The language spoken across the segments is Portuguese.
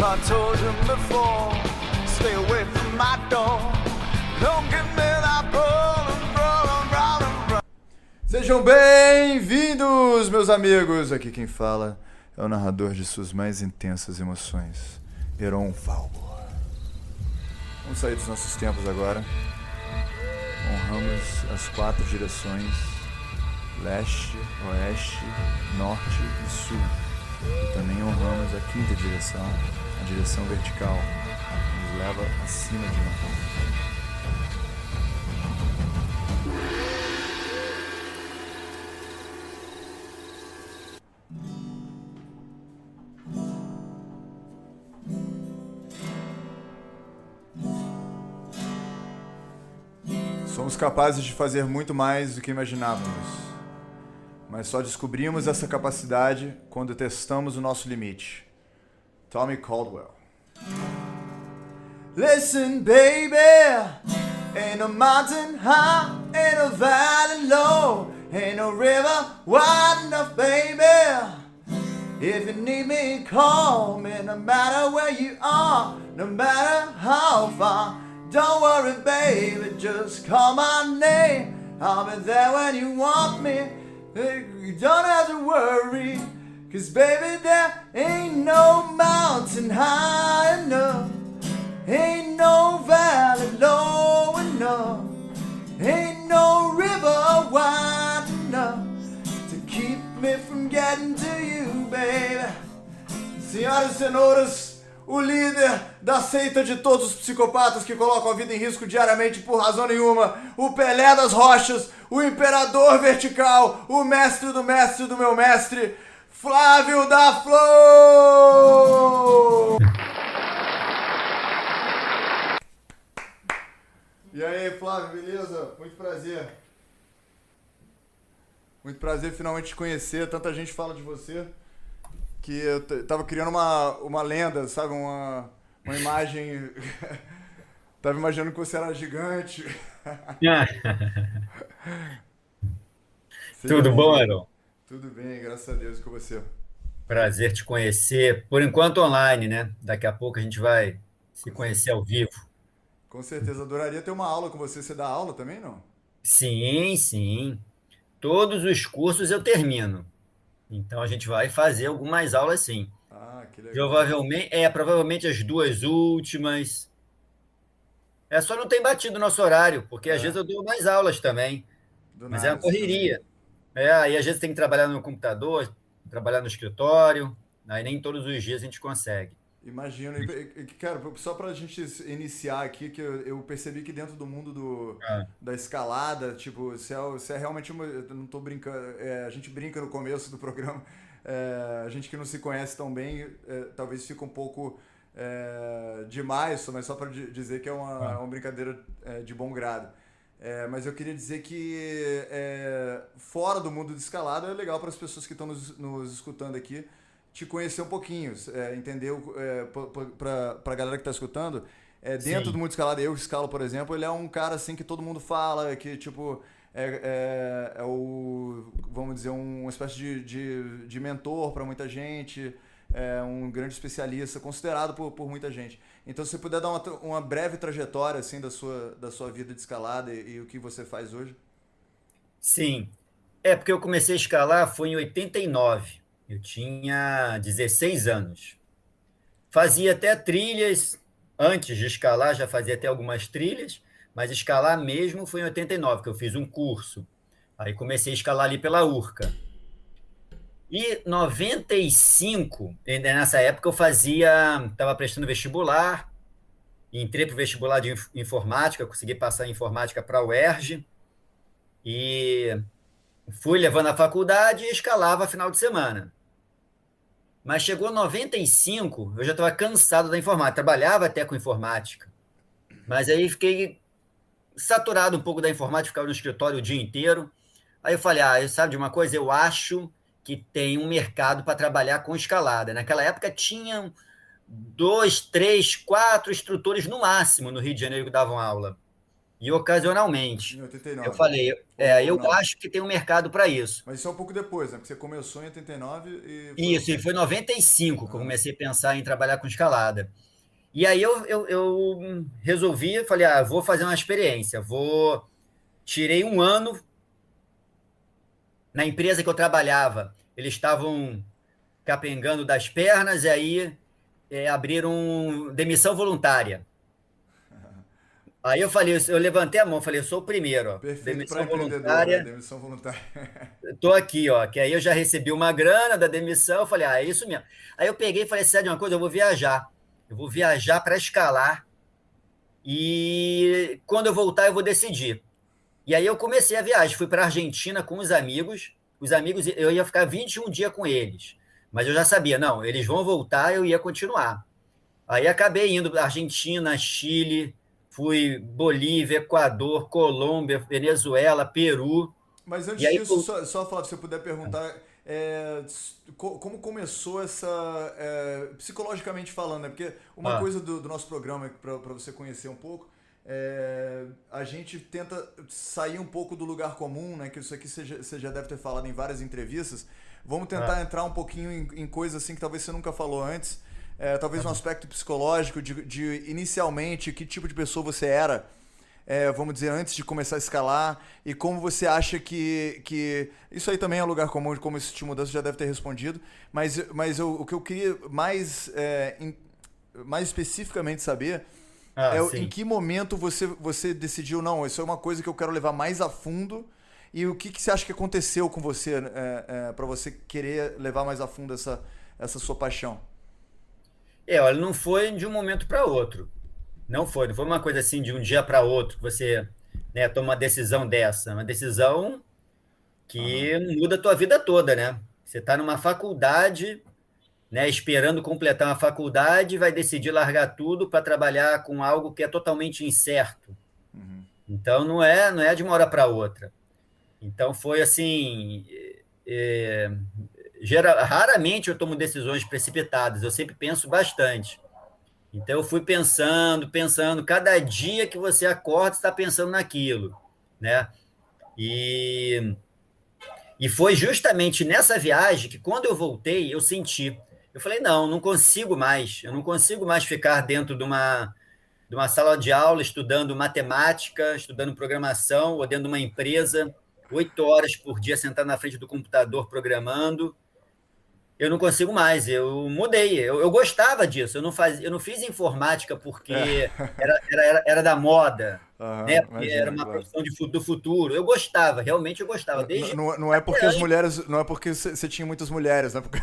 I told you before, stay away from my door. Don't give me that roll. Sejam bem-vindos, meus amigos. Aqui quem fala é o narrador de suas mais intensas emoções, Heron Falbo. Vamos sair dos nossos tempos agora. Honramos as 4 direções: leste, oeste, norte e sul. E também honramos a 5ª direção, a direção vertical, que nos leva acima de nós. Somos capazes de fazer muito mais do que imaginávamos, mas só descobrimos essa capacidade quando testamos o nosso limite. Tommy Caldwell. Listen, baby, ain't no mountain high, ain't no valley low, ain't no river wide enough, baby. If you need me, call me, no matter where you are, no matter how far. Don't worry, baby, just call my name. I'll be there when you want me. You don't have to worry, 'cause baby, there ain't no mountain high enough, ain't no valley low enough, ain't no river wide enough to keep me from getting to you, baby. Senhoras e senhores, o líder da seita de todos os psicopatas que colocam a vida em risco diariamente por razão nenhuma, o Pelé das rochas, o imperador vertical, o mestre do meu mestre, Flávio da Flow! E aí, Flávio, beleza? Muito prazer. Muito prazer finalmente te conhecer, tanta gente fala de você. Que eu tava criando uma lenda, sabe? Uma imagem... Tava imaginando que você era gigante. Tudo bom, Heron? Tudo bem, graças a Deus, com você. Prazer te conhecer. Por enquanto online, né? Daqui a pouco a gente vai se Com conhecer certeza. ao vivo. Com certeza, adoraria ter uma aula com você. Você dá aula também, não? Sim, sim. Todos os cursos eu termino. Então a gente vai fazer algumas aulas, sim. Ah, que legal. Provavelmente as 2 últimas. É só não tem batido o nosso horário, porque às vezes É, eu dou mais aulas também. do Mas é nada, uma assim, também. correria. Aí às vezes tem que trabalhar no computador, trabalhar no escritório. Aí nem todos os dias a gente consegue. Imagino. Cara, só pra gente iniciar aqui, que eu percebi que dentro do mundo Ah, da escalada, tipo, você é realmente uma... Eu não tô brincando, a gente brinca no começo do programa, a gente que não se conhece tão bem, talvez fique um pouco demais, mas só pra dizer que é ah. uma brincadeira de bom grado. Mas eu queria dizer que fora do mundo de escalada é legal para as pessoas que estão nos escutando aqui te conhecer um pouquinho, entender para a galera que está escutando, dentro do Sim. mundo de escalada, eu escalo, por exemplo, ele é um cara assim que todo mundo fala, que tipo é o, vamos dizer, uma espécie de mentor para muita gente, é um grande especialista, considerado por muita gente. Então, se você puder dar uma breve trajetória assim da sua vida de escalada e o que você faz hoje. Sim. É, porque eu comecei a escalar foi em 89. Eu tinha 16 anos. Fazia até trilhas, antes de escalar, já fazia até algumas trilhas, mas escalar mesmo foi em 89, que eu fiz um curso. Aí comecei a escalar ali pela Urca. E 95, nessa época eu estava prestando vestibular, entrei para o vestibular de informática, consegui passar em informática para a UERJ, e fui levando a faculdade e escalava final de semana. Mas chegou 95, eu já estava cansado da informática. Trabalhava até com informática. Mas aí fiquei saturado um pouco da informática, ficava no escritório o dia inteiro. Aí eu falei, sabe de uma coisa? Eu acho que tem um mercado para trabalhar com escalada. Naquela época tinham 2, 3, 4 instrutores no máximo no Rio de Janeiro que davam aula. e Em ocasionalmente. Eu 89. falei, Ou eu não. acho que tem um mercado para isso. Mas isso é um pouco depois, né? Porque você começou em 89 e foi. Isso, e foi em 95 que eu Aham. comecei a pensar em trabalhar com escalada. E aí eu resolvi, falei, vou fazer uma experiência, vou... Tirei um ano na empresa que eu trabalhava. Eles estavam capengando das pernas e aí abriram demissão voluntária. Aí eu falei, eu levantei a mão, falei, eu sou o primeiro, ó. Perfeito para Demissão empreendedor, né? voluntária, Demissão voluntária. tô aqui, ó. Que aí eu já recebi uma grana da demissão, eu falei, é isso mesmo. Aí eu peguei e falei, sabe de uma coisa, eu vou viajar. Eu vou viajar para escalar e quando eu voltar eu vou decidir. E aí eu comecei a viagem, fui para a Argentina com os amigos, eu ia ficar 21 dias com eles. Mas eu já sabia, não, eles vão voltar, eu ia continuar. Aí acabei indo para Argentina, Chile, fui Bolívia, Equador, Colômbia, Venezuela, Peru. Mas E antes aí, disso, só Flávio, se eu puder perguntar, como começou essa, psicologicamente falando, né? Porque uma ah, coisa do nosso programa, para você conhecer um pouco, a gente tenta sair um pouco do lugar comum, né? Que isso aqui você já deve ter falado em várias entrevistas. Vamos ah, tentar entrar um pouquinho em coisas assim que talvez você nunca falou antes. Talvez um aspecto psicológico de inicialmente que tipo de pessoa você era, vamos dizer, antes de começar a escalar, e como você acha que isso aí também é um lugar comum, de como isso te mudou, você já deve ter respondido, mas o que eu queria mais especificamente saber em sim. que momento você decidiu, não, isso é uma coisa que eu quero levar mais a fundo, e o que você acha que aconteceu com você para você querer levar mais a fundo essa sua paixão? Olha, não foi de um momento para outro. Não foi uma coisa assim de um dia para outro que você, né, toma uma decisão dessa. Uma decisão Aham. que muda a tua vida toda, né? Você está numa faculdade, né, esperando completar uma faculdade, vai decidir largar tudo para trabalhar com algo que é totalmente incerto. Uhum. Então não é de uma hora para outra. Então foi assim, é, raramente eu tomo decisões precipitadas, eu sempre penso bastante. Então eu fui pensando, pensando, cada dia que você acorda, você está pensando naquilo, né? E E foi justamente nessa viagem que, quando eu voltei, eu senti. Eu falei, não, não consigo mais. Eu não consigo mais ficar dentro de uma sala de aula estudando matemática, estudando programação, ou dentro de uma empresa, 8 horas por dia sentado na frente do computador programando. Eu não consigo mais. Eu mudei. Eu gostava disso. Eu não fiz informática É. porque era da moda, né? Aham, Porque era imagino, uma claro. profissão do futuro. Eu gostava, realmente eu gostava. Desde Não é porque até as antes. mulheres. Não é porque você tinha muitas mulheres, né? Porque,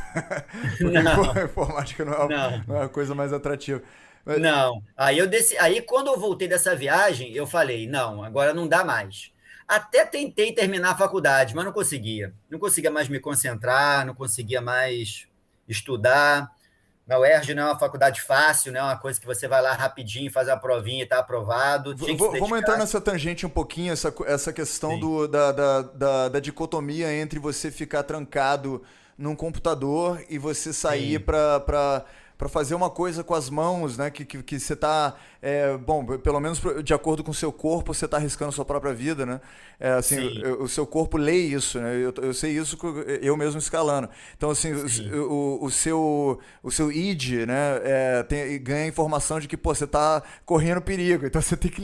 porque a Não, informática não. não é a coisa mais atrativa. Mas, Não. Aí quando eu voltei dessa viagem, eu falei, não, agora não dá mais. Até tentei terminar a faculdade, mas não conseguia. Não conseguia mais me concentrar, não conseguia mais estudar. Na UERJ não é uma faculdade fácil, não é uma coisa que você vai lá rapidinho, faz a provinha e está aprovado. Tinha que se vamos entrar dedicar. nessa tangente um pouquinho, essa questão Sim, da dicotomia entre você ficar trancado num computador e você sair sim, para fazer uma coisa com as mãos, né? Que você tá, bom, pelo menos de acordo com o seu corpo, você tá arriscando a sua própria vida, né? Assim, sim, o seu corpo lê isso, né? Eu sei isso eu mesmo escalando. Então, assim, sim, o seu id, né? Ganha a informação de que, pô, você tá correndo perigo, então você tem que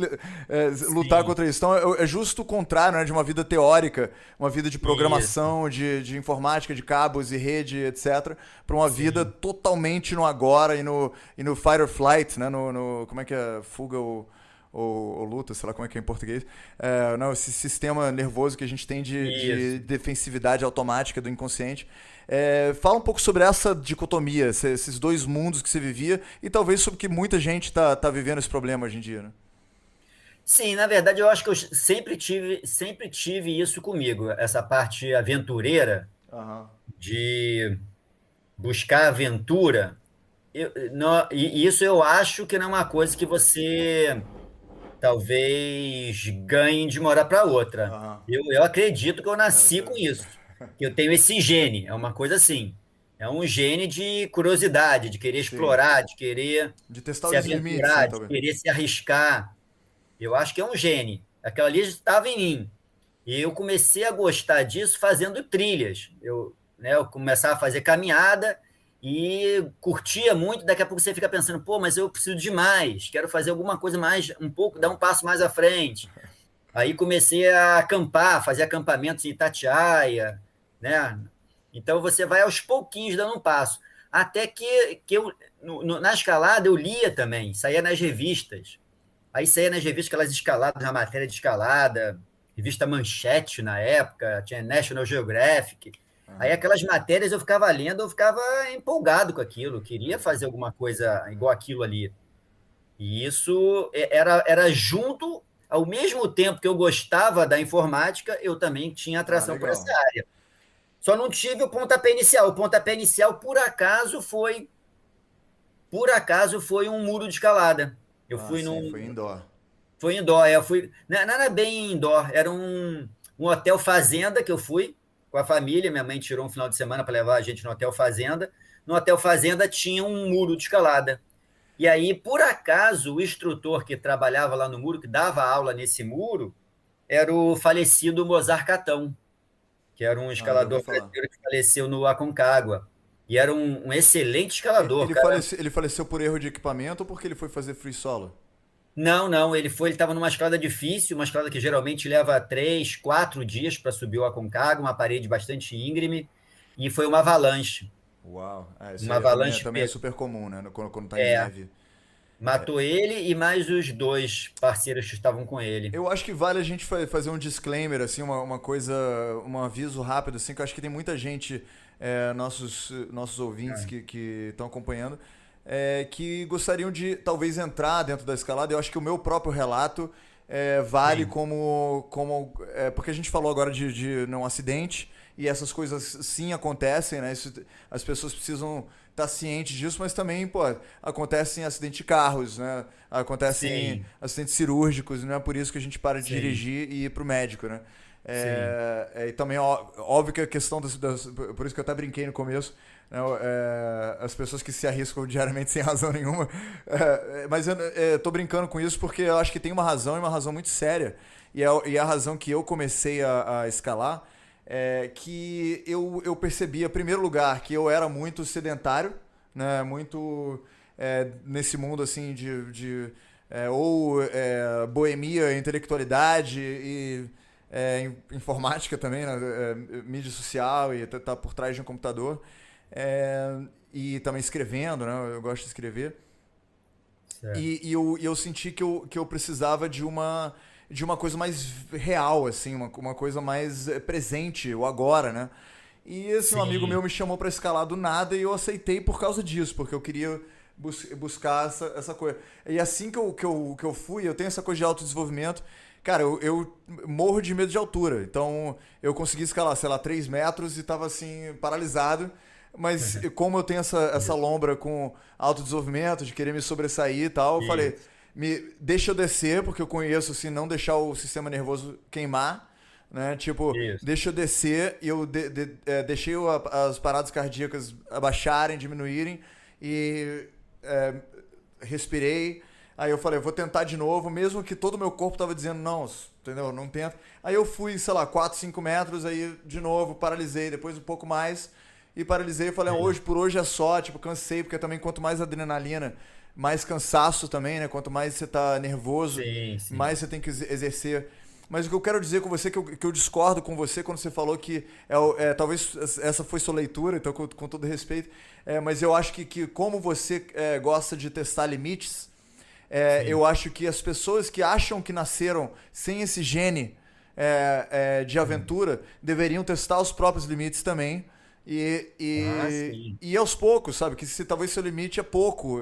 lutar sim. contra isso. Então, é justo o contrário, né? De uma vida teórica, uma vida de Isso, programação, de informática, de cabos e rede, etc., para uma vida sim, totalmente no agora e no fight or flight, né? Como é que é? Fuga ou luta, sei lá como é que é em português. Não, esse sistema nervoso que a gente tem de isso. defensividade automática do inconsciente. Fala um pouco sobre essa dicotomia, esses dois mundos que você vivia, e talvez sobre que muita gente tá vivendo esse problema hoje em dia, né? Sim, na verdade, eu acho que eu sempre tive isso comigo, essa parte aventureira Aham. de buscar aventura. E isso eu acho que não é uma coisa que você talvez ganhe de uma hora para outra. Aham. Eu acredito que eu nasci com Você- isso, que eu tenho esse gene, é uma coisa assim. É um gene de curiosidade, de querer Sim. explorar, de querer De testar se os limites, né, aventurar, de talvez. querer se arriscar. Eu acho que é um gene. aquela ali estava em mim. E eu comecei a gostar disso fazendo trilhas. Eu começava a fazer caminhada e curtia muito. Daqui a pouco você fica pensando, pô, mas eu preciso de mais, quero fazer alguma coisa mais, um pouco, dar um passo mais à frente. Aí comecei a acampar, fazer acampamentos em Itatiaia, né? Então você vai aos pouquinhos dando um passo. Até que eu, na escalada, eu lia também, saía nas revistas. Aí saía nas revistas aquelas escaladas, na matéria de escalada, revista Manchete na época, tinha National Geographic. Aí Aham. aquelas matérias eu ficava lendo, eu ficava empolgado com aquilo, queria fazer alguma coisa igual aquilo ali. E isso era junto, ao mesmo tempo que eu gostava da informática, eu também tinha Ah, atração por essa legal. área. Só não tive o pontapé inicial. O pontapé inicial, por acaso foi um muro de escalada. Eu Ah, fui sim, foi num, indoor. foi indoor, eu fui, nada bem indoor, era um hotel fazenda que eu fui com a família, minha mãe tirou um final de semana para levar a gente no hotel fazenda. No hotel fazenda tinha um muro de escalada. E aí, por acaso, o instrutor que trabalhava lá no muro, que dava aula nesse muro, era o falecido Mozart Catão, que era um Ah, já ouvi escalador falar. brasileiro que faleceu no Aconcagua. E era um excelente escalador, Ele cara. faleceu, ele faleceu por erro de equipamento ou porque ele foi fazer free solo? Não, não, ele estava numa escalada difícil, uma escalada que geralmente leva 3, 4 dias para subir o Aconcagua, uma parede bastante íngreme, e foi uma avalanche. Uau. Ah, isso Uma aí avalanche também é super comum, né? Quando tá em é, neve. matou ele e mais os dois parceiros que estavam com ele. Eu acho que vale a gente fazer um disclaimer, assim, uma coisa, um aviso rápido, assim, que eu acho que tem muita gente, nossos ouvintes que estão acompanhando, que gostariam de talvez entrar dentro da escalada. Eu acho que o meu próprio relato vale Sim, como porque a gente falou agora de não acidente e essas coisas sim acontecem, né? As pessoas precisam estar cientes disso, mas também, pô, acontecem acidentes de carros, né? Acontecem sim, acidentes cirúrgicos, não é por isso que a gente para de sim, dirigir e ir pro médico, né? sim, E também, óbvio que a questão por isso que eu até brinquei no começo, né? As pessoas que se arriscam diariamente sem razão nenhuma. Mas eu tô brincando com isso porque eu acho que tem uma razão e uma razão muito séria. E a razão que eu comecei a escalar que eu percebi, em primeiro lugar, que eu era muito sedentário, né? Muito nesse mundo assim ou boemia, intelectualidade e informática também, né? Mídia social e tá por trás de um computador. E também escrevendo, né? Eu gosto de escrever. certo. E eu senti que eu precisava de uma coisa mais real, assim, uma coisa mais presente, o agora, né? E esse um amigo meu Sim, me chamou pra escalar do nada e eu aceitei por causa disso, porque eu queria buscar essa coisa. E assim que eu fui, eu tenho essa coisa de autodesenvolvimento. Cara, eu morro de medo de altura. Então eu consegui escalar, sei lá, 3 metros e tava assim, paralisado. Mas como eu tenho essa isso, lombra com autodesenvolvimento, de querer me sobressair e tal, eu falei, isso, deixa eu descer, porque eu conheço, assim, não deixar o sistema nervoso queimar, né? Tipo, isso. deixa eu descer e eu deixei as paradas cardíacas abaixarem, diminuírem e é, respirei. Aí eu falei, eu vou tentar de novo, mesmo que todo o meu corpo tava dizendo, não, entendeu? Não tenta. Aí eu fui, sei lá, 4 5 metros, aí de novo paralisei, depois um pouco mais e paralisei. Eu falei, hoje, por hoje é só, tipo, cansei, porque também quanto mais adrenalina, mais cansaço também, né? Quanto mais você tá nervoso, Sim, sim, mais você tem que exercer. Mas o que eu quero dizer com você, que eu discordo com você quando você falou que talvez essa foi sua leitura, então com todo respeito, mas eu acho que como você gosta de testar limites, sim. eu acho que as pessoas que acham que nasceram sem esse gene de aventura deveriam testar os próprios limites também. E, Ah, e, sim. e aos poucos, sabe? Que se talvez seu limite é pouco.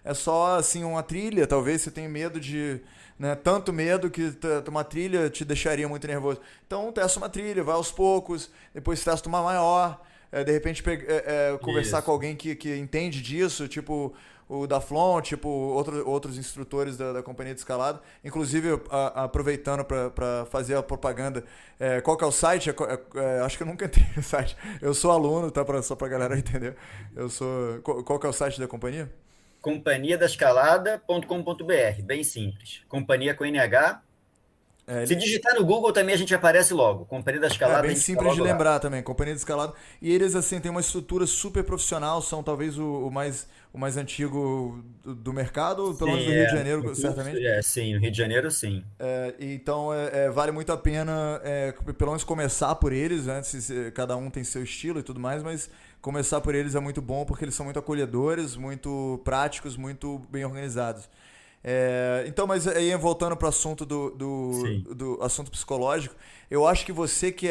É só assim uma trilha, talvez você tenha medo de. Né, tanto medo que uma trilha te deixaria muito nervoso. Então testa uma trilha, vai aos poucos, depois testa uma maior. De repente conversar com Isso. alguém que entende disso, tipo o da Flon, tipo outros instrutores da companhia de escalada. Inclusive, aproveitando para fazer a propaganda, qual que é o site? Acho que eu nunca entrei no site. Eu sou aluno, tá? Só pra galera entender. Qual que é o site da companhia? Companhiadascalada.com.br, bem simples. Companhia com NH, Se digitar no Google também a gente aparece logo. Companhia da É Escalada, a bem gente tá simples de logo lá. lembrar também, Companhia de Escalada. E eles, assim, têm uma estrutura super profissional, são talvez o mais antigo do mercado, pelo menos Sim, do Rio de no Janeiro, curso, certamente. sim, no Rio de Janeiro, sim. Então, vale muito a pena, pelo menos começar por eles, antes cada um tem seu estilo e tudo mais, mas começar por eles é muito bom porque eles são muito acolhedores, muito práticos, muito bem organizados. Então, mas aí voltando para o assunto Sim. do assunto psicológico, eu acho que você que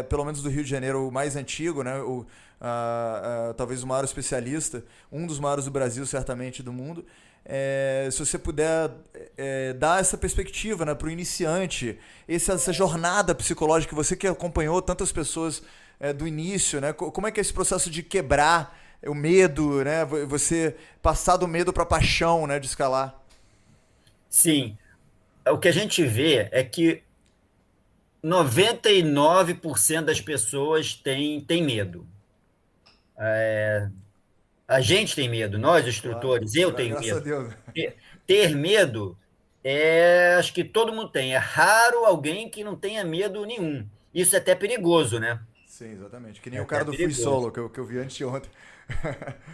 pelo menos do Rio de Janeiro, o mais antigo, né, talvez o maior especialista, um dos maiores do Brasil, certamente, do mundo, se você puder dar essa perspectiva, né, para o iniciante, essa jornada psicológica, você que acompanhou tantas pessoas do início, né, como é que é esse processo de quebrar o medo, né, você passar do medo para a paixão, né, de escalar? Sim. O que a gente vê é que 99% das pessoas têm medo. A gente tem medo, nós, Claro. instrutores, eu tenho Graças a medo. Deus. Ter medo, acho que todo mundo tem. É raro alguém que não tenha medo nenhum. Isso é até perigoso, né? Sim, exatamente. Que nem É o até cara do Free perigoso. Solo que eu vi antes de ontem.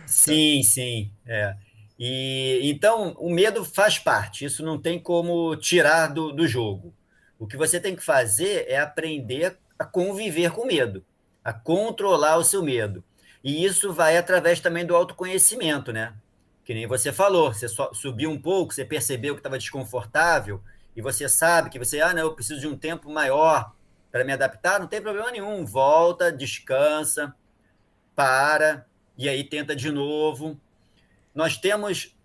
Sim, sim, é. E então o medo faz parte, isso não tem como tirar do jogo. O que você tem que fazer é aprender a conviver com medo, a controlar o seu medo. E isso vai através também do autoconhecimento, né? Que nem você falou, você subiu um pouco, você percebeu que estava desconfortável, e você sabe que não, eu preciso de um tempo maior para me adaptar, não tem problema nenhum. Volta, descansa, para, e aí tenta de novo. Nós temos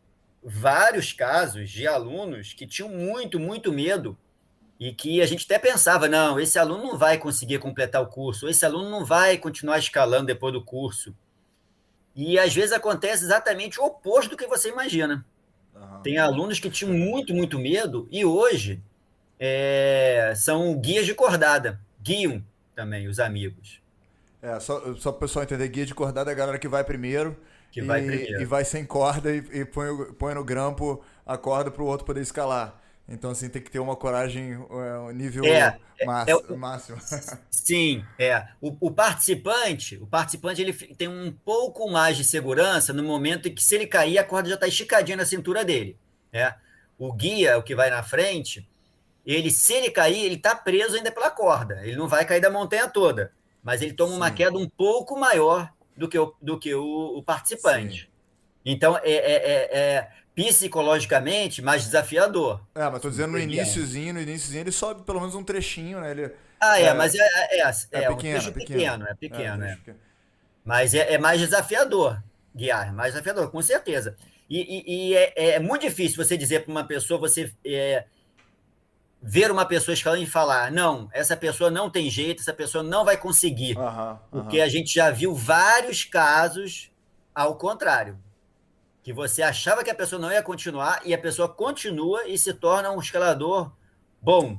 vários casos de alunos que tinham muito, muito medo e que a gente até pensava, não, esse aluno não vai conseguir completar o curso, esse aluno não vai continuar escalando depois do curso. E às vezes acontece exatamente o oposto do que você imagina. Aham. Tem alunos que tinham muito, muito medo e hoje são guias de cordada, guiam também os amigos, Só para o pessoal entender, guia de cordada é a galera que vai primeiro que vai e primeiro. vai sem corda e põe no grampo a corda para o outro poder escalar. Então, assim, tem que ter uma coragem, um É, nível é, máximo. Sim, é. O participante ele tem um pouco mais de segurança no momento em que, se ele cair, a corda já está esticadinha na cintura dele. Né? O guia, o que vai na frente, se ele cair, ele está preso ainda pela corda. Ele não vai cair da montanha toda, mas ele toma uma Sim, queda um pouco maior do que o sim. participante. Então, psicologicamente mais desafiador Mas tô dizendo no iniciozinho ele sobe pelo menos um trechinho, né? Ele Mas é, é um pequeno, trecho pequeno. pequeno, é Um pequeno, trecho pequeno. mas é mais desafiador guiar, é mais desafiador, com certeza. E é muito difícil você dizer para uma pessoa, você ver uma pessoa escalando e falar, não, essa pessoa não tem jeito, essa pessoa não vai conseguir, Aham, porque aham. a gente já viu vários casos ao contrário, que você achava que a pessoa não ia continuar e a pessoa continua e se torna um escalador bom.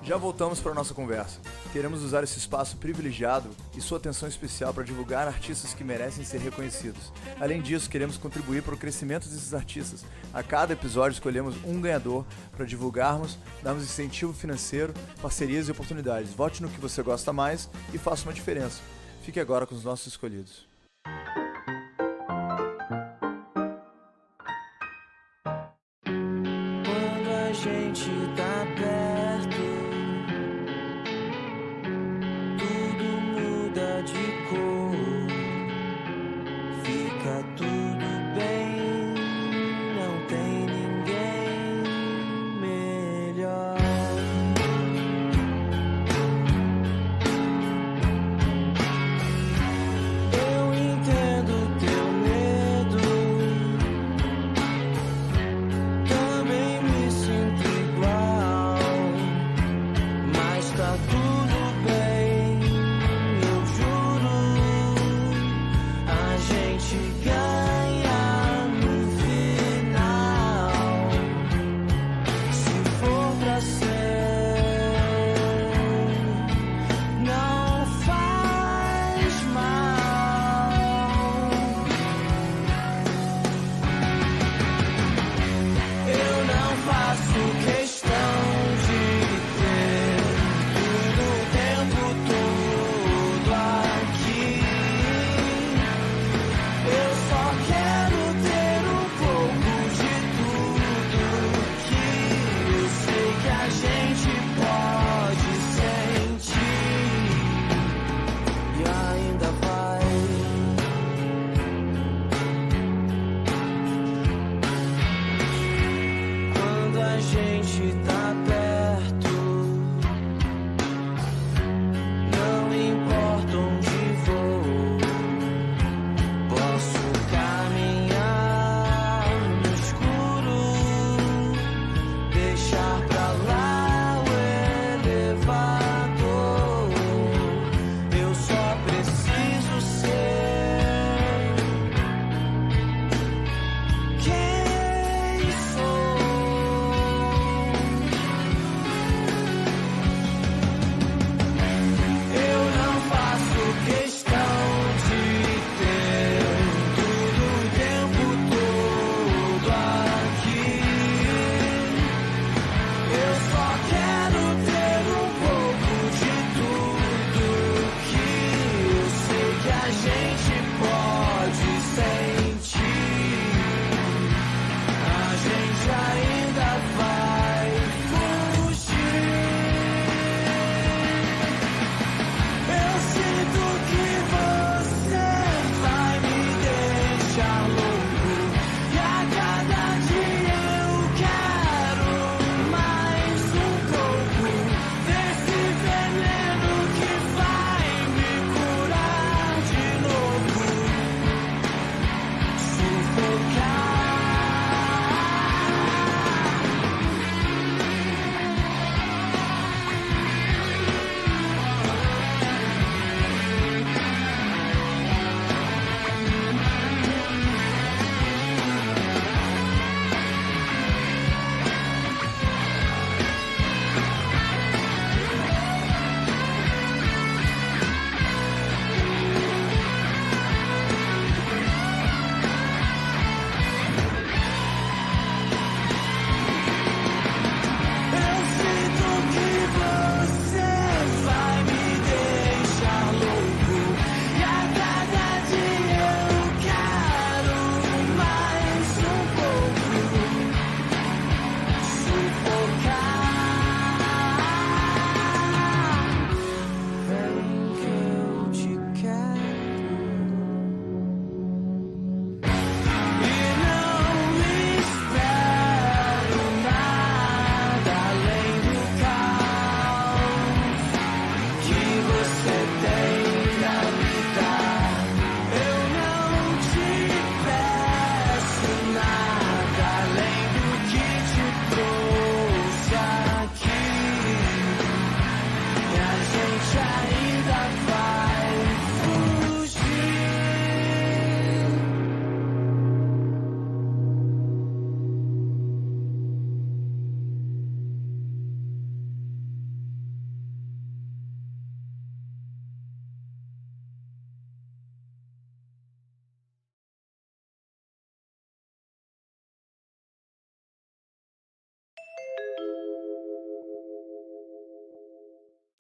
Já voltamos para a nossa conversa. Queremos usar esse espaço privilegiado e sua atenção especial para divulgar artistas que merecem ser reconhecidos. Além disso, queremos contribuir para o crescimento desses artistas. A cada episódio escolhemos um ganhador para divulgarmos, darmos incentivo financeiro, parcerias e oportunidades. Vote no que você gosta mais e faça uma diferença. Fique agora com os nossos escolhidos. Quando a gente tá perto, tudo muda de cor. Fica tudo bem, não tem ninguém melhor. Eu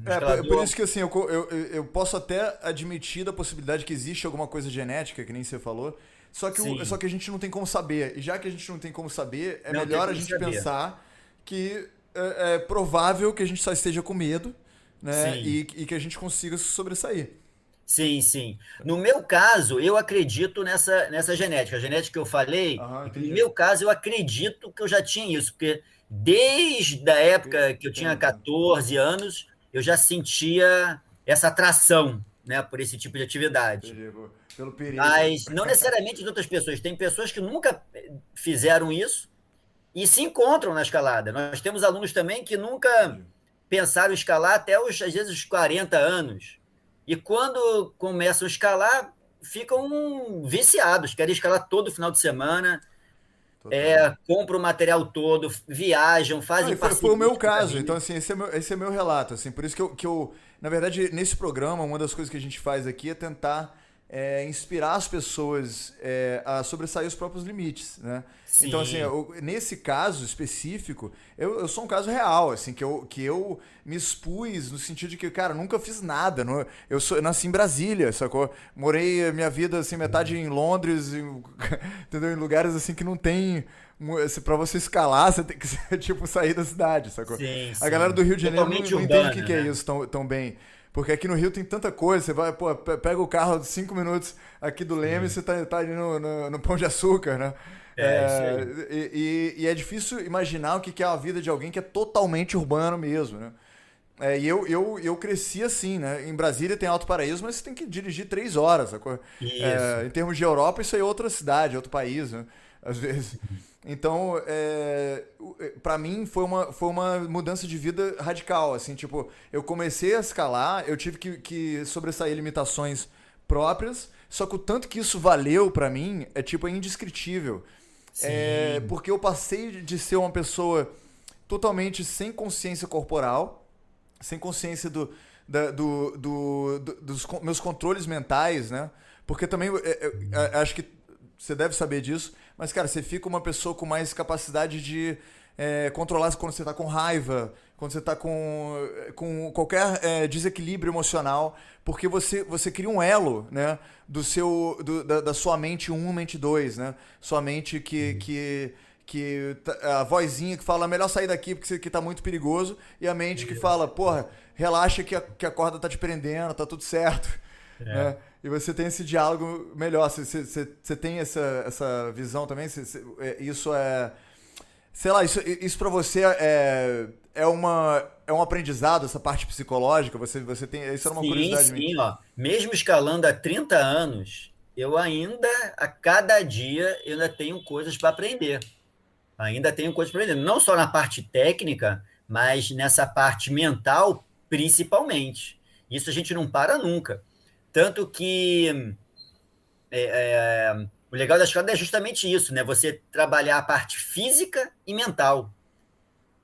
Um por escalador. isso que assim, eu posso até admitir da possibilidade que existe alguma coisa genética, que nem você falou, só Sim, que a gente não tem como saber. E já que a gente não tem como saber, é não tem melhor a como gente saber. pensar que é provável que a gente só esteja com medo, né? Sim. E que a gente consiga se sobressair. Sim, sim. No meu caso, eu acredito nessa genética. A genética que eu falei, Aham, no entendi. meu caso, eu acredito que eu já tinha isso, porque desde a época que eu tinha Entendo, entendo. 14 anos, eu já sentia essa atração, né, por esse tipo de atividade. Entendi, pelo perigo. Mas não necessariamente de outras pessoas. Tem pessoas que nunca fizeram isso e se encontram na escalada. Nós temos alunos também que nunca Entendi. pensaram em escalar até às vezes, os 40 anos. E quando começam a escalar, ficam viciados, querem escalar todo final de semana, Total. compram o material todo, viajam, Não, fazem e foi o meu parcerias com os caso. Então, amigos. assim, esse é meu relato. Assim, por isso na verdade, nesse programa, uma das coisas que a gente faz aqui é tentar inspirar as pessoas a sobressair os próprios limites, né? Então, assim, Sim, nesse caso específico, eu sou um caso real, assim, que eu me expus no sentido de que, cara, nunca fiz nada. Eu nasci em Brasília, sacou? Morei a minha vida, assim, metade em Londres, entendeu? Em lugares, assim, que não tem pra você escalar, você tem que tipo sair da cidade, sacou? sim, A galera sim. do Rio de Janeiro Totalmente não entende o que, urbana, que é né? isso tão bem. Porque aqui no Rio tem tanta coisa, você vai, pô, pega o carro 5 minutos aqui do Leme e Sim. você tá ali no Pão de Açúcar, né? É, isso aí. E é difícil imaginar o que que é a vida de alguém que é totalmente urbano mesmo, né? E eu cresci assim, né? Em Brasília tem Alto Paraíso, mas você tem que dirigir 3 horas. Sacou? Isso. Em termos de Europa, isso aí é outra cidade, outro país, né? Às vezes. Então, para mim, foi uma mudança de vida radical. Assim, tipo, eu comecei a escalar, eu tive que sobressair limitações próprias, só que o tanto que isso valeu pra mim é indescritível. Sim, Porque eu passei de ser uma pessoa totalmente sem consciência corporal, sem consciência dos meus controles mentais, né? Porque também acho que você deve saber disso, mas, cara, você fica uma pessoa com mais capacidade de controlar quando você tá com raiva, quando você tá com qualquer desequilíbrio emocional, porque você cria um elo, né? Da sua mente um, mente 2, né? Sua mente a vozinha que fala melhor sair daqui porque isso aqui tá muito perigoso, e a mente que fala, porra, relaxa que a corda tá te prendendo, tá tudo certo, é. né? E você tem esse diálogo melhor. Você tem essa visão também? Isso sei lá, isso para você é um aprendizado, essa parte psicológica? Você tem, isso era uma Sim, curiosidade minha. sim, ó. Mesmo escalando há 30 anos, eu ainda, a cada dia, eu ainda tenho coisas para aprender. Ainda tenho coisas para aprender. Não só na parte técnica, mas nessa parte mental, principalmente. Isso a gente não para nunca. Tanto que o legal da escalada é justamente isso, né? Você trabalhar a parte física e mental.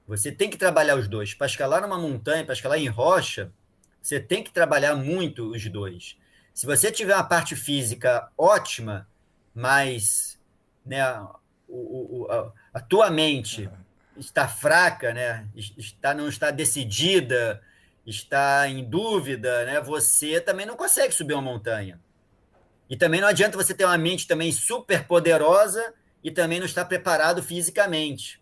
Você tem que trabalhar os dois. Para escalar numa montanha, para escalar em rocha, você tem que trabalhar muito os dois. Se você tiver uma parte física ótima, mas né, a tua mente está fraca, né, não está decidida, está em dúvida, né, você também não consegue subir uma montanha. E também não adianta você ter uma mente também super poderosa e também não estar preparado fisicamente,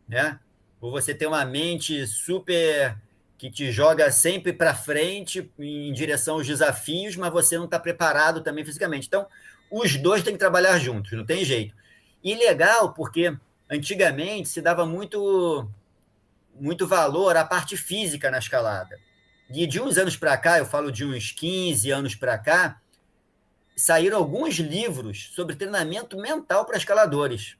né? Ou você ter uma mente super que te joga sempre para frente em direção aos desafios, mas você não está preparado também fisicamente. Então, os dois têm que trabalhar juntos, não tem jeito. E legal porque antigamente se dava muito valor à parte física na escalada. E de uns anos para cá, eu falo de uns 15 anos para cá, saíram alguns livros sobre treinamento mental para escaladores.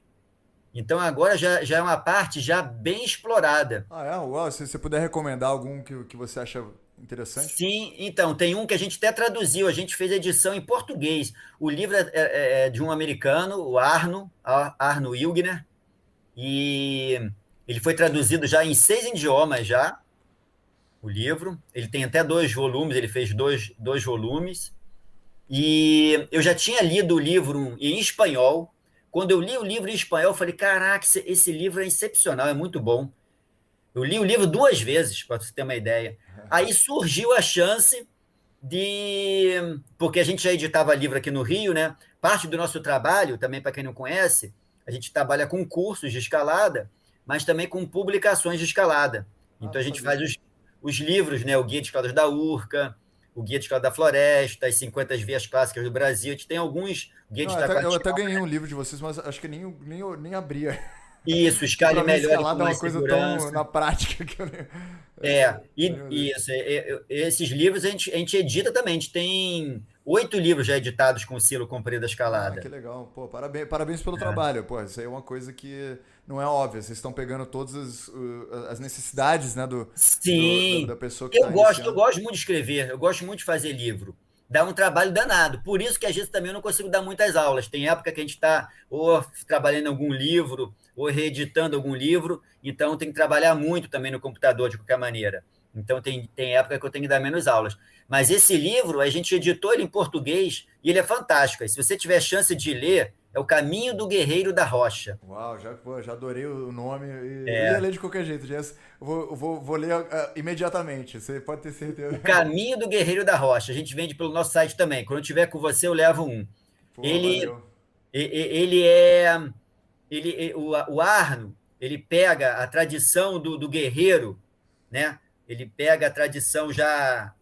Então agora já é uma parte já bem explorada. Ah, é? Uau, se você puder recomendar algum que você acha interessante. Sim, então, tem um que a gente até traduziu, a gente fez a edição em português. O livro é de um americano, o Arno Ilgner, e ele foi traduzido já em 6 idiomas já, o livro. Ele tem até 2 volumes, ele fez dois volumes. E eu já tinha lido o livro em espanhol. Quando eu li o livro em espanhol, eu falei: caraca, esse livro é excepcional, é muito bom. Eu li o livro 2 vezes, para você ter uma ideia. Aí surgiu a chance de. Porque a gente já editava livro aqui no Rio, né? Parte do nosso trabalho, também para quem não conhece, a gente trabalha com cursos de escalada, mas também com publicações de escalada. Ah, Então não a gente sabia. faz os livros, né? O Guia de Escaladas da Urca, o Guia de Escalada da Floresta, as 50 vias clássicas do Brasil. A gente tem alguns guia Não, de eu Taquartinga. até ganhei um livro de vocês, mas acho que nem abria. Isso, Que escale pra mim melhor e com escalada é uma mais coisa tão na segurança. prática que eu nem. É, Meu Deus. isso. Esses livros a gente edita também. A gente tem 8 livros já editados com o selo Companhia da Ah, que Escalada. legal. Pô, parabéns pelo É. trabalho. Pô, isso aí é uma coisa que não é óbvia. Vocês estão pegando todas as necessidades, né, da Sim, pessoa que eu está gosto, eu iniciando. gosto muito de escrever, eu gosto muito de fazer livro. Dá um trabalho danado. Por isso que às vezes também eu não consigo dar muitas aulas. Tem época que a gente está ou trabalhando em algum livro, ou reeditando algum livro, então tem que trabalhar muito também no computador, de qualquer maneira. Então tem época que eu tenho que dar menos aulas. Mas esse livro, a gente editou ele em português e ele é fantástico. E se você tiver chance de ler, é O Caminho do Guerreiro da Rocha. Uau, pô, já adorei o nome. E eu ia É, ler de qualquer jeito, Jess. Vou ler imediatamente, você pode ter O certeza. Caminho do Guerreiro da Rocha. A gente vende pelo nosso site também. Quando eu tiver com você, eu levo um. Pô, Ele, valeu. ele é. O Arno, ele pega a tradição do guerreiro, né? Ele pega a tradição já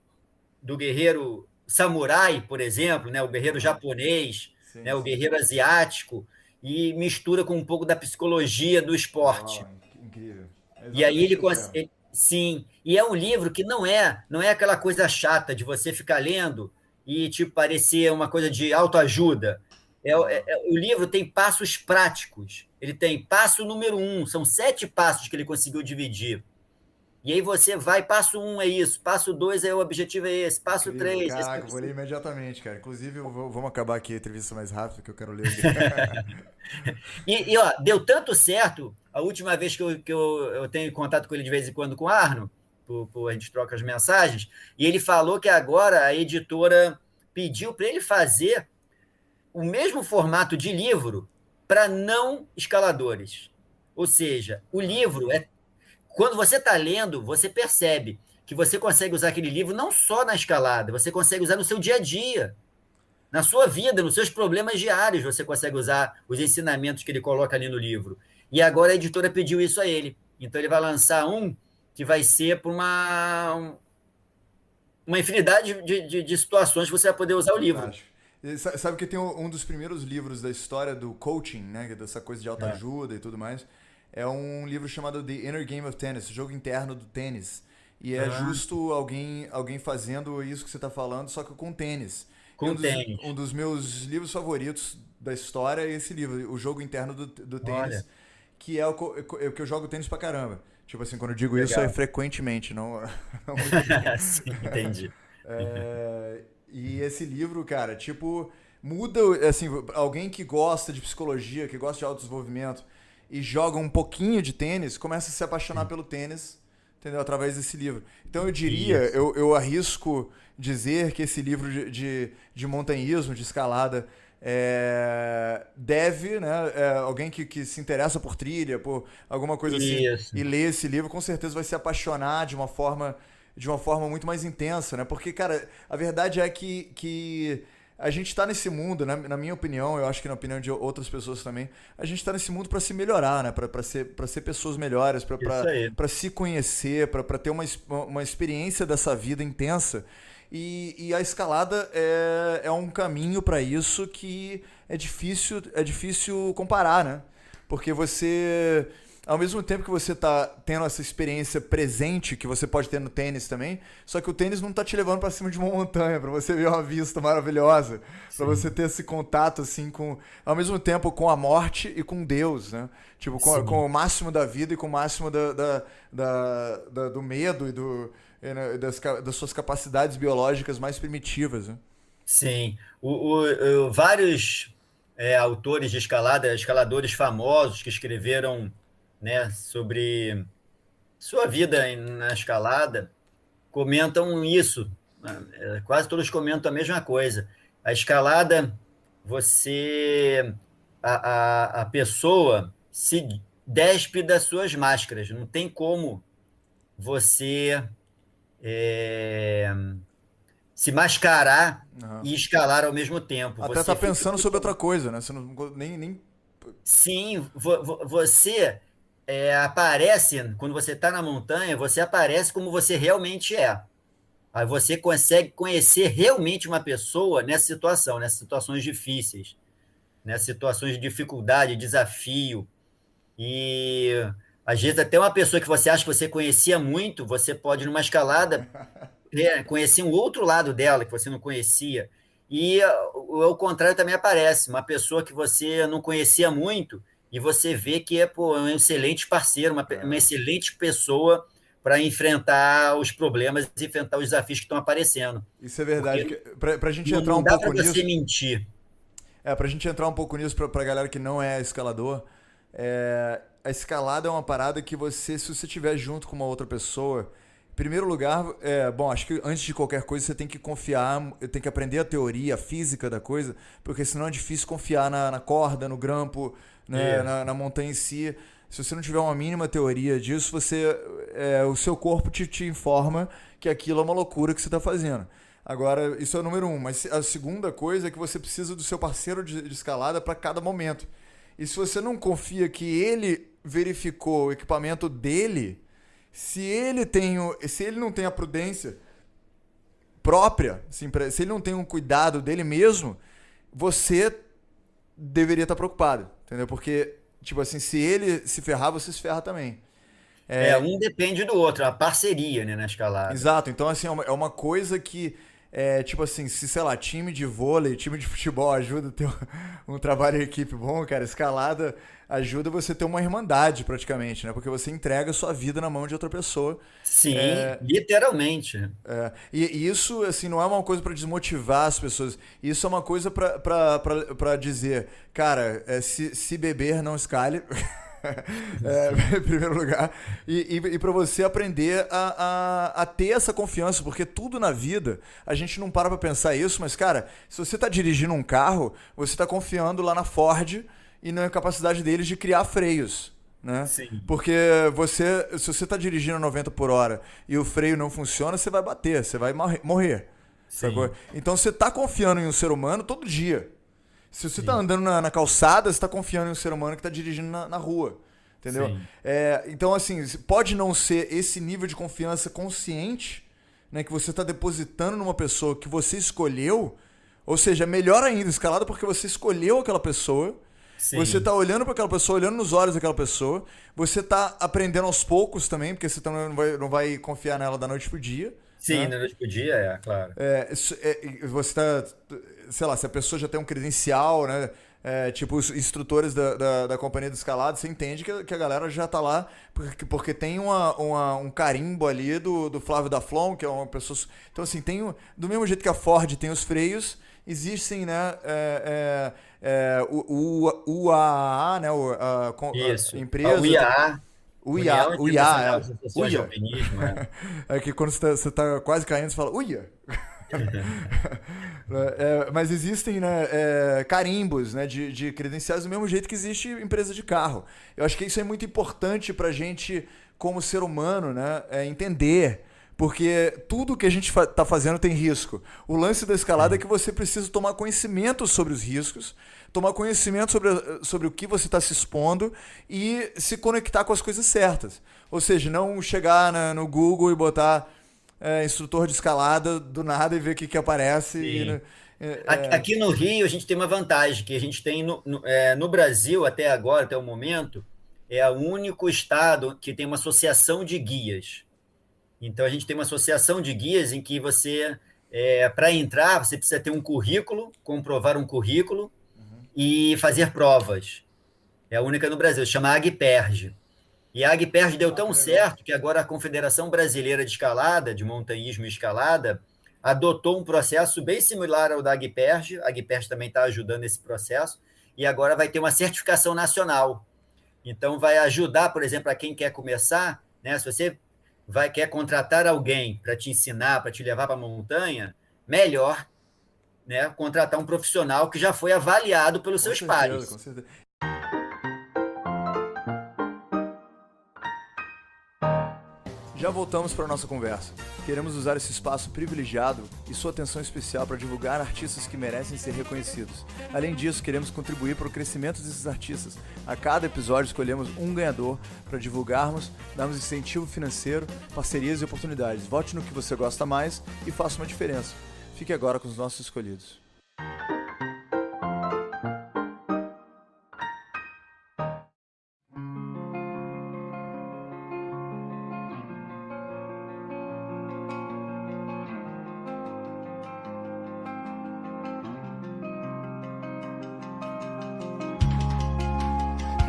do guerreiro samurai, por exemplo, né? O guerreiro Aham. japonês, Sim, né? O sim. guerreiro asiático, e mistura com um pouco da psicologia do esporte. Uau, incrível. É E aí exatamente o que eu quero. sim, e é um livro que não é aquela coisa chata de você ficar lendo e tipo parecer uma coisa de autoajuda. Aham. O livro tem passos práticos. Ele tem passo número 1, são 7 passos que ele conseguiu dividir. E aí você vai, passo 1 é isso, passo 2 é o objetivo é esse, passo Incrível. 3 esse Caraca, que vou ler você... imediatamente, cara. Inclusive, vamos acabar aqui a entrevista mais rápido, que eu quero ler o livro. Ó, deu tanto certo, a última vez que eu tenho contato com ele de vez em quando com o Arno, a gente troca as mensagens, e ele falou que agora a editora pediu para ele fazer o mesmo formato de livro para não escaladores. Ou seja, o Ah, que livro legal. é. Quando você está lendo, você percebe que você consegue usar aquele livro não só na escalada, você consegue usar no seu dia a dia, na sua vida, nos seus problemas diários, você consegue usar os ensinamentos que ele coloca ali no livro. E agora a editora pediu isso a ele. Então ele vai lançar um que vai ser para uma infinidade de situações que você vai poder usar o livro. Fantástico. E sabe que tem um dos primeiros livros da história do coaching, né? Dessa coisa de É. autoajuda e tudo mais. É um livro chamado The Inner Game of Tennis, o jogo interno do tênis. E é Ah, justo alguém fazendo isso que você está falando, só que com tênis. E com tênis. um dos meus livros favoritos da história é esse livro, O Jogo Interno do Olha, Tênis, que é o que eu jogo tênis pra caramba. Tipo assim, quando eu digo isso é legal. frequentemente, não, não muito bem. Sim, entendi. E esse livro, cara, tipo, muda, assim, alguém que gosta de psicologia, que gosta de autodesenvolvimento e joga um pouquinho de tênis, começa a se apaixonar pelo tênis, entendeu? Através desse livro. Então eu diria, Isso. eu arrisco dizer que esse livro de montanhismo, de escalada, deve, né, alguém que se interessa por trilha, por alguma coisa assim, Isso. e lê esse livro, com certeza vai se apaixonar de uma forma muito mais intensa, né? Porque, cara, a verdade é que a gente está nesse mundo, né? Na minha opinião, eu acho que na opinião de outras pessoas também, a gente está nesse mundo para se melhorar, né? Para ser pessoas melhores, Isso aí. para se conhecer, para ter uma experiência dessa vida intensa. E a escalada é um caminho para isso que é difícil comparar, né? Porque você, ao mesmo tempo que você tá tendo essa experiência presente que você pode ter no tênis também, só que o tênis não tá te levando para cima de uma montanha para você ver uma vista maravilhosa, para você Sim. ter esse contato assim com, ao mesmo tempo com a morte e com Deus, né? Tipo, com Sim. o máximo da vida e com o máximo do medo e das suas capacidades biológicas mais primitivas, né? Sim. Vários autores de escalada, escaladores famosos que escreveram, né, sobre sua vida na escalada, comentam isso. Né? Quase todos comentam a mesma coisa. A escalada, você, a pessoa se despe das suas máscaras. Não tem como você é, se mascarar Aham. e escalar ao mesmo tempo. Até tá Você fica pensando sobre muito. outra coisa, né? Você não nem. Sim, você aparece, quando você está na montanha, você aparece como você realmente é. Aí você consegue conhecer realmente uma pessoa nessa situação, nessas situações difíceis, nessas situações de dificuldade, desafio. E às vezes até uma pessoa que você acha que você conhecia muito, você pode, numa escalada, conhecer um outro lado dela que você não conhecia. E o contrário também aparece, uma pessoa que você não conhecia muito e você vê que é, pô, um excelente parceiro, uma É, excelente pessoa para enfrentar os problemas, enfrentar os desafios que estão aparecendo. isso é verdade. Porque Pra gente não, entrar não um dá pouco para você nisso. mentir. Pra gente entrar um pouco nisso pra galera que não é escalador, a escalada é uma parada que você, se você estiver junto com uma outra pessoa, em primeiro lugar, bom, acho que antes de qualquer coisa você tem que confiar, tem que aprender a teoria, a física da coisa, porque senão é difícil confiar na corda, no grampo, né, Isso. na montanha em si. Se você não tiver uma mínima teoria disso, o seu corpo te informa que aquilo é uma loucura que você está fazendo. Agora, isso é o número um. Mas a segunda coisa é que você precisa do seu parceiro de escalada para cada momento. E se você não confia que ele verificou o equipamento dele, se ele não tem a prudência própria, assim, se ele não tem um cuidado dele mesmo, você deveria estar preocupado, entendeu? Porque, tipo assim, se ele se ferrar, você se ferra também. Um depende do outro, é uma parceria, né, na escalada. Exato, então assim, é uma coisa que tipo assim, se sei lá, time de vôlei, time de futebol ajuda a ter um trabalho em equipe bom, cara, escalada ajuda você a ter uma irmandade praticamente, né? Porque você entrega a sua vida na mão de outra pessoa. Sim, literalmente. E isso, assim, não é uma coisa pra desmotivar as pessoas. Isso é uma coisa pra dizer, cara, se beber, não escale. Em primeiro lugar. E para você aprender a ter essa confiança, porque tudo na vida, a gente não para pra pensar isso, mas, cara, se você tá dirigindo um carro, você tá confiando lá na Ford e na capacidade deles de criar freios. Né? Sim, Porque se você tá dirigindo a 90 por hora e o freio não funciona, você vai bater, você vai morrer. Sacou? sim, Então você tá confiando em um ser humano todo dia. Se você tá sim, andando na calçada, você tá confiando em um ser humano que tá dirigindo na rua. Entendeu? sim, Então, assim, pode não ser esse nível de confiança consciente, né, que você tá depositando numa pessoa que você escolheu, ou seja, melhor ainda, escalada porque você escolheu aquela pessoa, você sim. tá olhando para aquela pessoa, olhando nos olhos daquela pessoa, você tá aprendendo aos poucos também, porque você também não vai confiar nela da noite pro dia, Sim, né? na noite pro dia, claro. Você tá, sei lá, se a pessoa já tem um credencial, né? Tipo, os instrutores da companhia de escalada, você entende que a galera já tá lá porque tem um carimbo ali do Flávio Daflon, que é uma pessoa. Então, assim, do mesmo jeito que a Ford tem os freios, existem, né? O UAA, né? A Isso. O empresa. IAA, O IA, União o IA, Internacional de Associações de UIA. Alpinismo, É que quando você tá quase caindo, você fala, uia! Mas existem, né, carimbos, né, de credenciais do mesmo jeito que existe empresa de carro. Eu acho que isso é muito importante pra gente, como ser humano, né, entender. Porque tudo que a gente tá fazendo tem risco. O lance da escalada é que você precisa tomar conhecimento sobre os riscos, tomar conhecimento sobre o que você está se expondo e se conectar com as coisas certas. Ou seja, não chegar no Google e botar instrutor de escalada do nada e ver o que aparece. Sim. É, Aqui no Rio, a gente tem uma vantagem, que a gente tem no Brasil, até agora, até o momento, é o único estado que tem uma associação de guias. Então, a gente tem uma associação de guias em que você, para entrar, você precisa ter um currículo, comprovar um currículo e fazer provas. É a única no Brasil, chama Agperge. E a Agperge deu que tão legal. certo que agora a Confederação Brasileira de Escalada, de Montanhismo e Escalada, adotou um processo bem similar ao da Agperge. A Agperge também está ajudando esse processo. E agora vai ter uma certificação nacional. Então, vai ajudar, por exemplo, a quem quer começar, né? Se você quer contratar alguém para te ensinar, para te levar para a montanha, melhor, né, contratar um profissional que já foi avaliado pelos Com seus certeza, com pares. certeza. Já voltamos para a nossa conversa. Queremos usar esse espaço privilegiado e sua atenção especial para divulgar artistas que merecem ser reconhecidos. Além disso, queremos contribuir para o crescimento desses artistas. A cada episódio escolhemos um ganhador para divulgarmos, darmos incentivo financeiro, parcerias e oportunidades. Vote no que você gosta mais e faça uma diferença. Fique agora com os nossos escolhidos.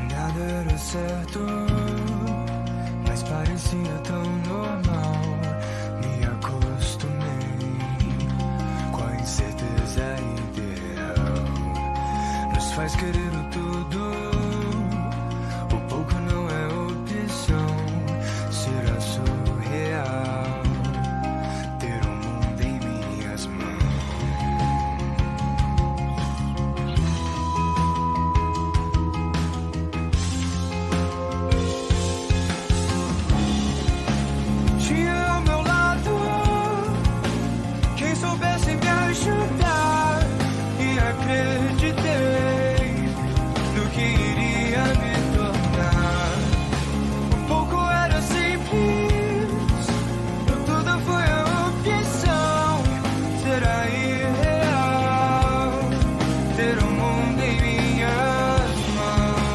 Nada era certo, mas parecia tão normal. Me acostumei com a incerteza ideal. Nos faz querer o tudo, o pouco não é opção. Será surreal ter o mundo em minhas mãos. Tinha ao meu lado quem soubesse me ajudar, e acreditei no que iria me tornar. Um pouco era simples, no tudo foi a opção. Será irreal ter o mundo em minhas mãos.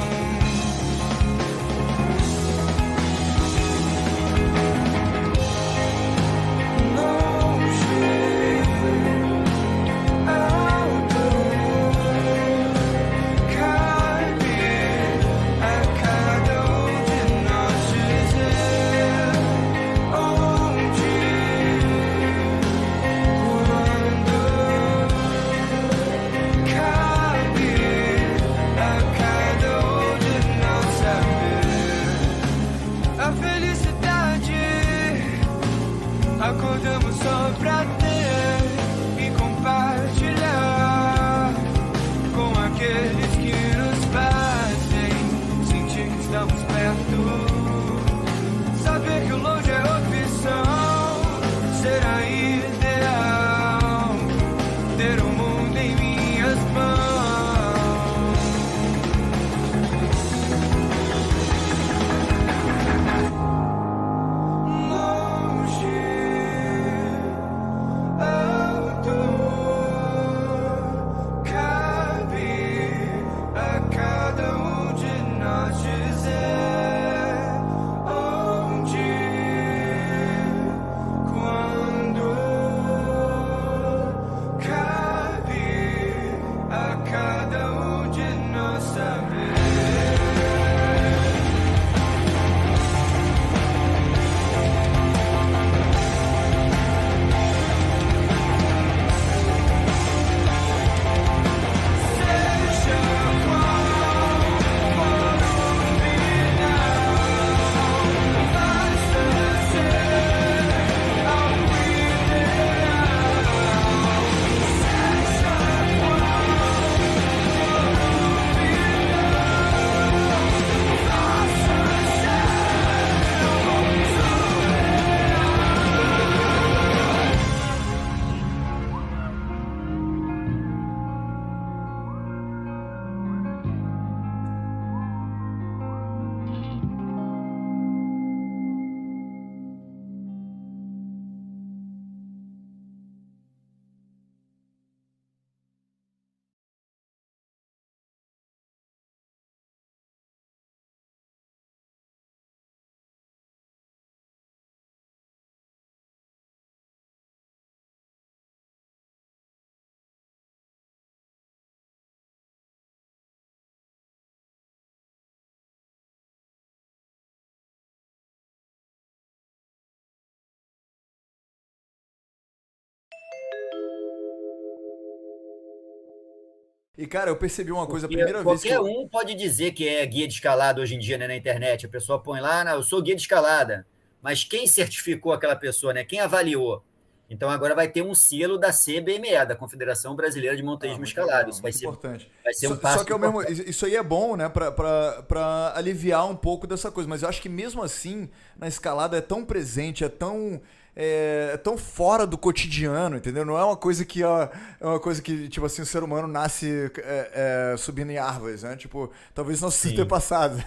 A felicidade acordamos só pra ter e compartilhar com aqueles que nos fazem sentir que estamos perto. Saber que o longe é opção, será ideal ter o mundo em minhas mãos. E, cara, eu percebi uma coisa, a Porque primeira vez que qualquer eu... um pode dizer que é guia de escalada hoje em dia, né, na internet. A pessoa põe lá, "Não, eu sou guia de escalada." Mas quem certificou aquela pessoa, né? Quem avaliou? Então agora vai ter um selo da CBME, da Confederação Brasileira de Ah, Montanhismo muito Escalado. legal, Isso muito importante. vai ser um Só passo que é o mesmo, importante. isso aí é bom, né, pra aliviar um pouco dessa coisa. Mas eu acho que mesmo assim, na escalada é tão presente, é tão fora do cotidiano, entendeu? Não é uma coisa que é uma coisa que, tipo assim, o ser humano nasce subindo em árvores, né? Tipo, talvez nossos Sim, antepassados,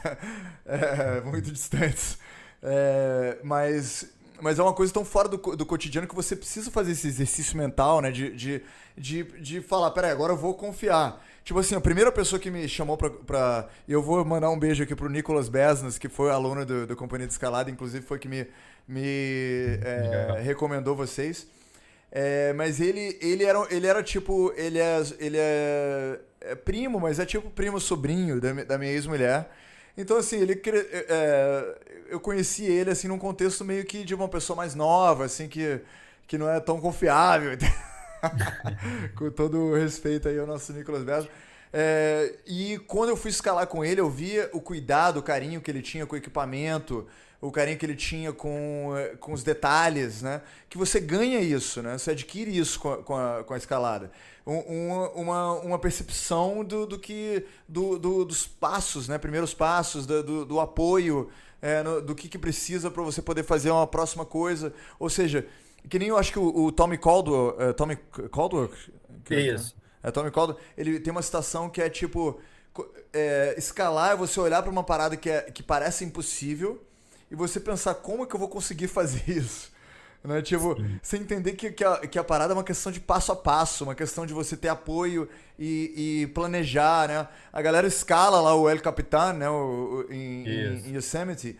muito distantes. Mas é uma coisa tão fora do cotidiano que você precisa fazer esse exercício mental, né? De falar, peraí, agora eu vou confiar. Tipo assim, a primeira pessoa que me chamou pra. Eu vou mandar um beijo aqui pro Nicolas Besnas, que foi aluno do Companhia de Escalada, inclusive foi que me legal. recomendou vocês. Mas ele era tipo. Ele é primo, mas é tipo primo sobrinho da minha ex-mulher. Então, assim, eu conheci ele, assim, num contexto meio que de uma pessoa mais nova, assim, que não é tão confiável. Com todo o respeito aí ao nosso Nicolas Beso. E quando eu fui escalar com ele, eu via o cuidado, o carinho que ele tinha com o equipamento, o carinho que ele tinha com os detalhes, né? Que você ganha isso, né? Você adquire isso com a escalada. Uma percepção dos passos, né? Primeiros passos, do apoio, do que precisa para você poder fazer uma próxima coisa. Ou seja, que nem eu acho que o Tommy Caldwell. Tommy Caldwell? Isso. Tommy Caldwell, ele tem uma citação que é tipo. Escalar é você olhar para uma parada que parece impossível e você pensar como é que eu vou conseguir fazer isso. Né? Tipo, Sim. você entender que a parada é uma questão de passo a passo, uma questão de você ter apoio e planejar, né? A galera escala lá o El Capitan, né? Em Isso. Yosemite.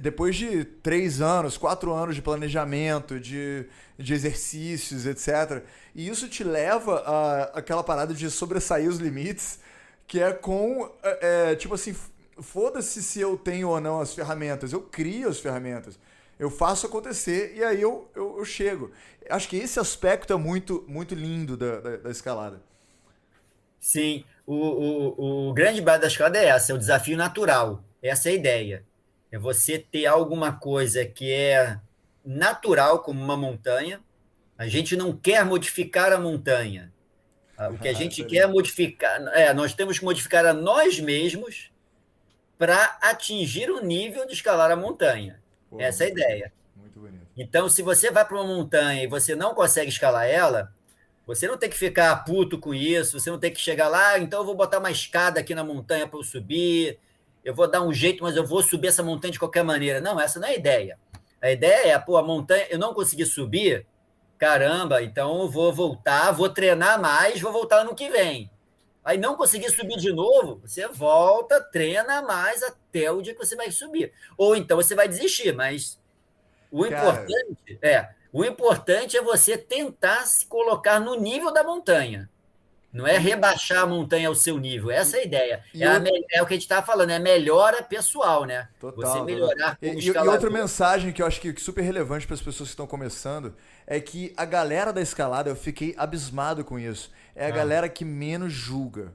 Depois de 3 anos, 4 anos de planejamento, de exercícios, etc. E isso te leva àquela parada de sobressair os limites, que é tipo assim, foda-se se eu tenho ou não as ferramentas, eu crio as ferramentas. Eu faço acontecer e aí eu chego. Acho que esse aspecto é muito, muito lindo da escalada. Sim, o grande barato da escalada é essa, é o desafio natural. Essa é a ideia. É você ter alguma coisa que é natural, como uma montanha. A gente não quer modificar a montanha. O que a gente quer é Excelente. modificar. Nós temos que modificar a nós mesmos para atingir o nível de escalar a montanha. Pô, Essa é a muito bonito. ideia. Muito bonito. Então, se você vai para uma montanha e você não consegue escalar ela, você não tem que ficar puto com isso, você não tem que chegar lá, então eu vou botar uma escada aqui na montanha para eu subir, eu vou dar um jeito, mas eu vou subir essa montanha de qualquer maneira. Não, essa não é a ideia. A ideia é, pô, a montanha, eu não consegui subir, caramba, então eu vou voltar, vou treinar mais, vou voltar ano que vem. Aí não conseguir subir de novo, você volta, treina mais até o dia que você vai subir. Ou então você vai desistir, mas Cara, o importante é você tentar se colocar no nível da montanha. Não é e, rebaixar a montanha ao seu nível. Essa é a ideia. e outra. É o que a gente estava falando, é melhora pessoal, né? Você Total, total. melhorar como E outra escalador. mensagem que eu acho que é super relevante para as pessoas que estão começando é que a galera da escalada, eu fiquei abismado com isso. É a Ah, galera que menos julga.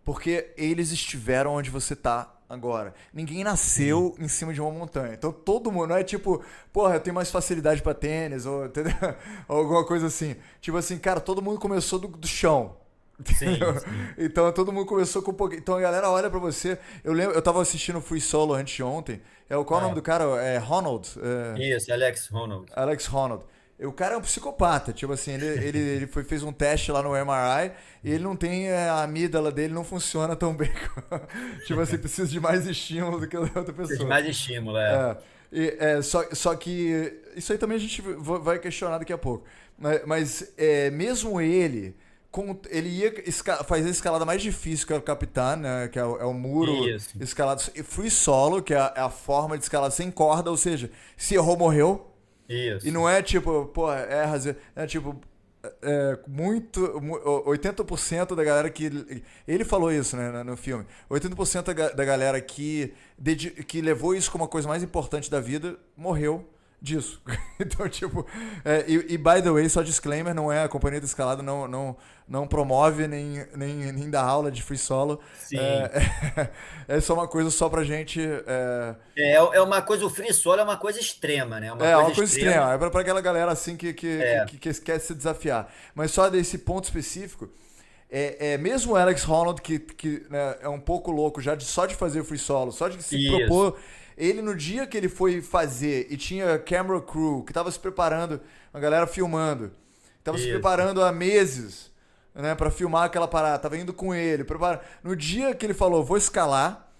Porque eles estiveram onde você tá agora. Ninguém sim, nasceu em cima de uma montanha. Então todo mundo não é tipo, porra, eu tenho mais facilidade pra tênis, ou, entendeu? Ou alguma coisa assim. Tipo assim, cara, todo mundo começou do chão. sim, Entendeu? sim. Então todo mundo começou com um pouquinho. Então a galera olha pra você. Eu lembro, eu tava assistindo o Free Solo antes de ontem. Qual é o nome Ah, do cara? É Ronald? isso, Alex Honnold. Alex Honnold. O cara é um psicopata, tipo assim, fez um teste lá no MRI e ele não tem, a amígdala dele não funciona tão bem. Tipo assim, precisa de mais estímulo do que a outra Precisa de pessoa. mais estímulo, é. É, só que isso aí também a gente vai questionar daqui a pouco. Mesmo ele, ele ia fazer a escalada mais difícil, que é o Capitã, né? Que é o muro Isso, escalado. E free solo, que é a forma de escalada sem corda, ou seja, se errou, morreu. E isso, não é tipo, pô, erra, é tipo, 80% da galera que. Ele falou isso, né, no filme. 80% da galera que levou isso como a coisa mais importante da vida morreu disso. Então, tipo, by the way, só disclaimer, não é a Companhia da Escalada, não promove nem dá aula de free solo. Sim. É só uma coisa só pra gente. É uma coisa, o free solo é uma coisa extrema, né? Uma coisa extrema. É pra aquela galera assim que quer se desafiar. Mas só desse ponto específico, mesmo o Alex Honnold, que né, é um pouco louco já só de fazer free solo, só de se propor. Ele, no dia que ele foi fazer e tinha camera crew, que tava se preparando, a galera filmando, tava se preparando há meses, né, pra filmar aquela parada, tava indo com ele, no dia que ele falou, vou escalar,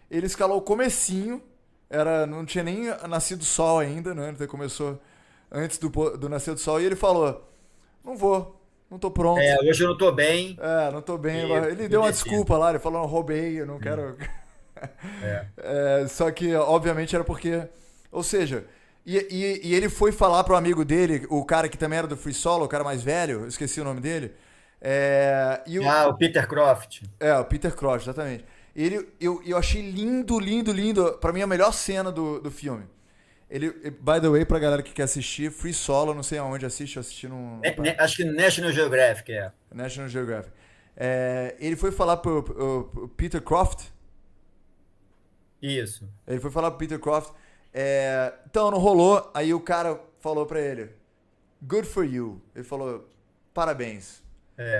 ele escalou o comecinho, não tinha nem nascido sol ainda, né, ele começou antes do nascer do sol, e ele falou, não tô pronto. Hoje eu não tô bem. Não tô bem. Ele deu uma desculpa lá, ele falou, não, roubei, eu não quero... Só que, obviamente, era porque... Ou seja, e ele foi falar pro amigo dele, o cara que também era do Free Solo, o cara mais velho, eu esqueci o nome dele. O Peter Croft. O Peter Croft, exatamente. Eu achei lindo, lindo, lindo. Pra mim, a melhor cena do filme. By the way, pra galera que quer assistir, Free Solo, não sei aonde assiste, eu assisti num... Acho que no National Geographic, National Geographic. Ele foi falar pro Peter Croft. Isso. Ele foi falar pro Peter Croft. Então, não rolou. Aí o cara falou pra ele, good for you. Ele falou, parabéns.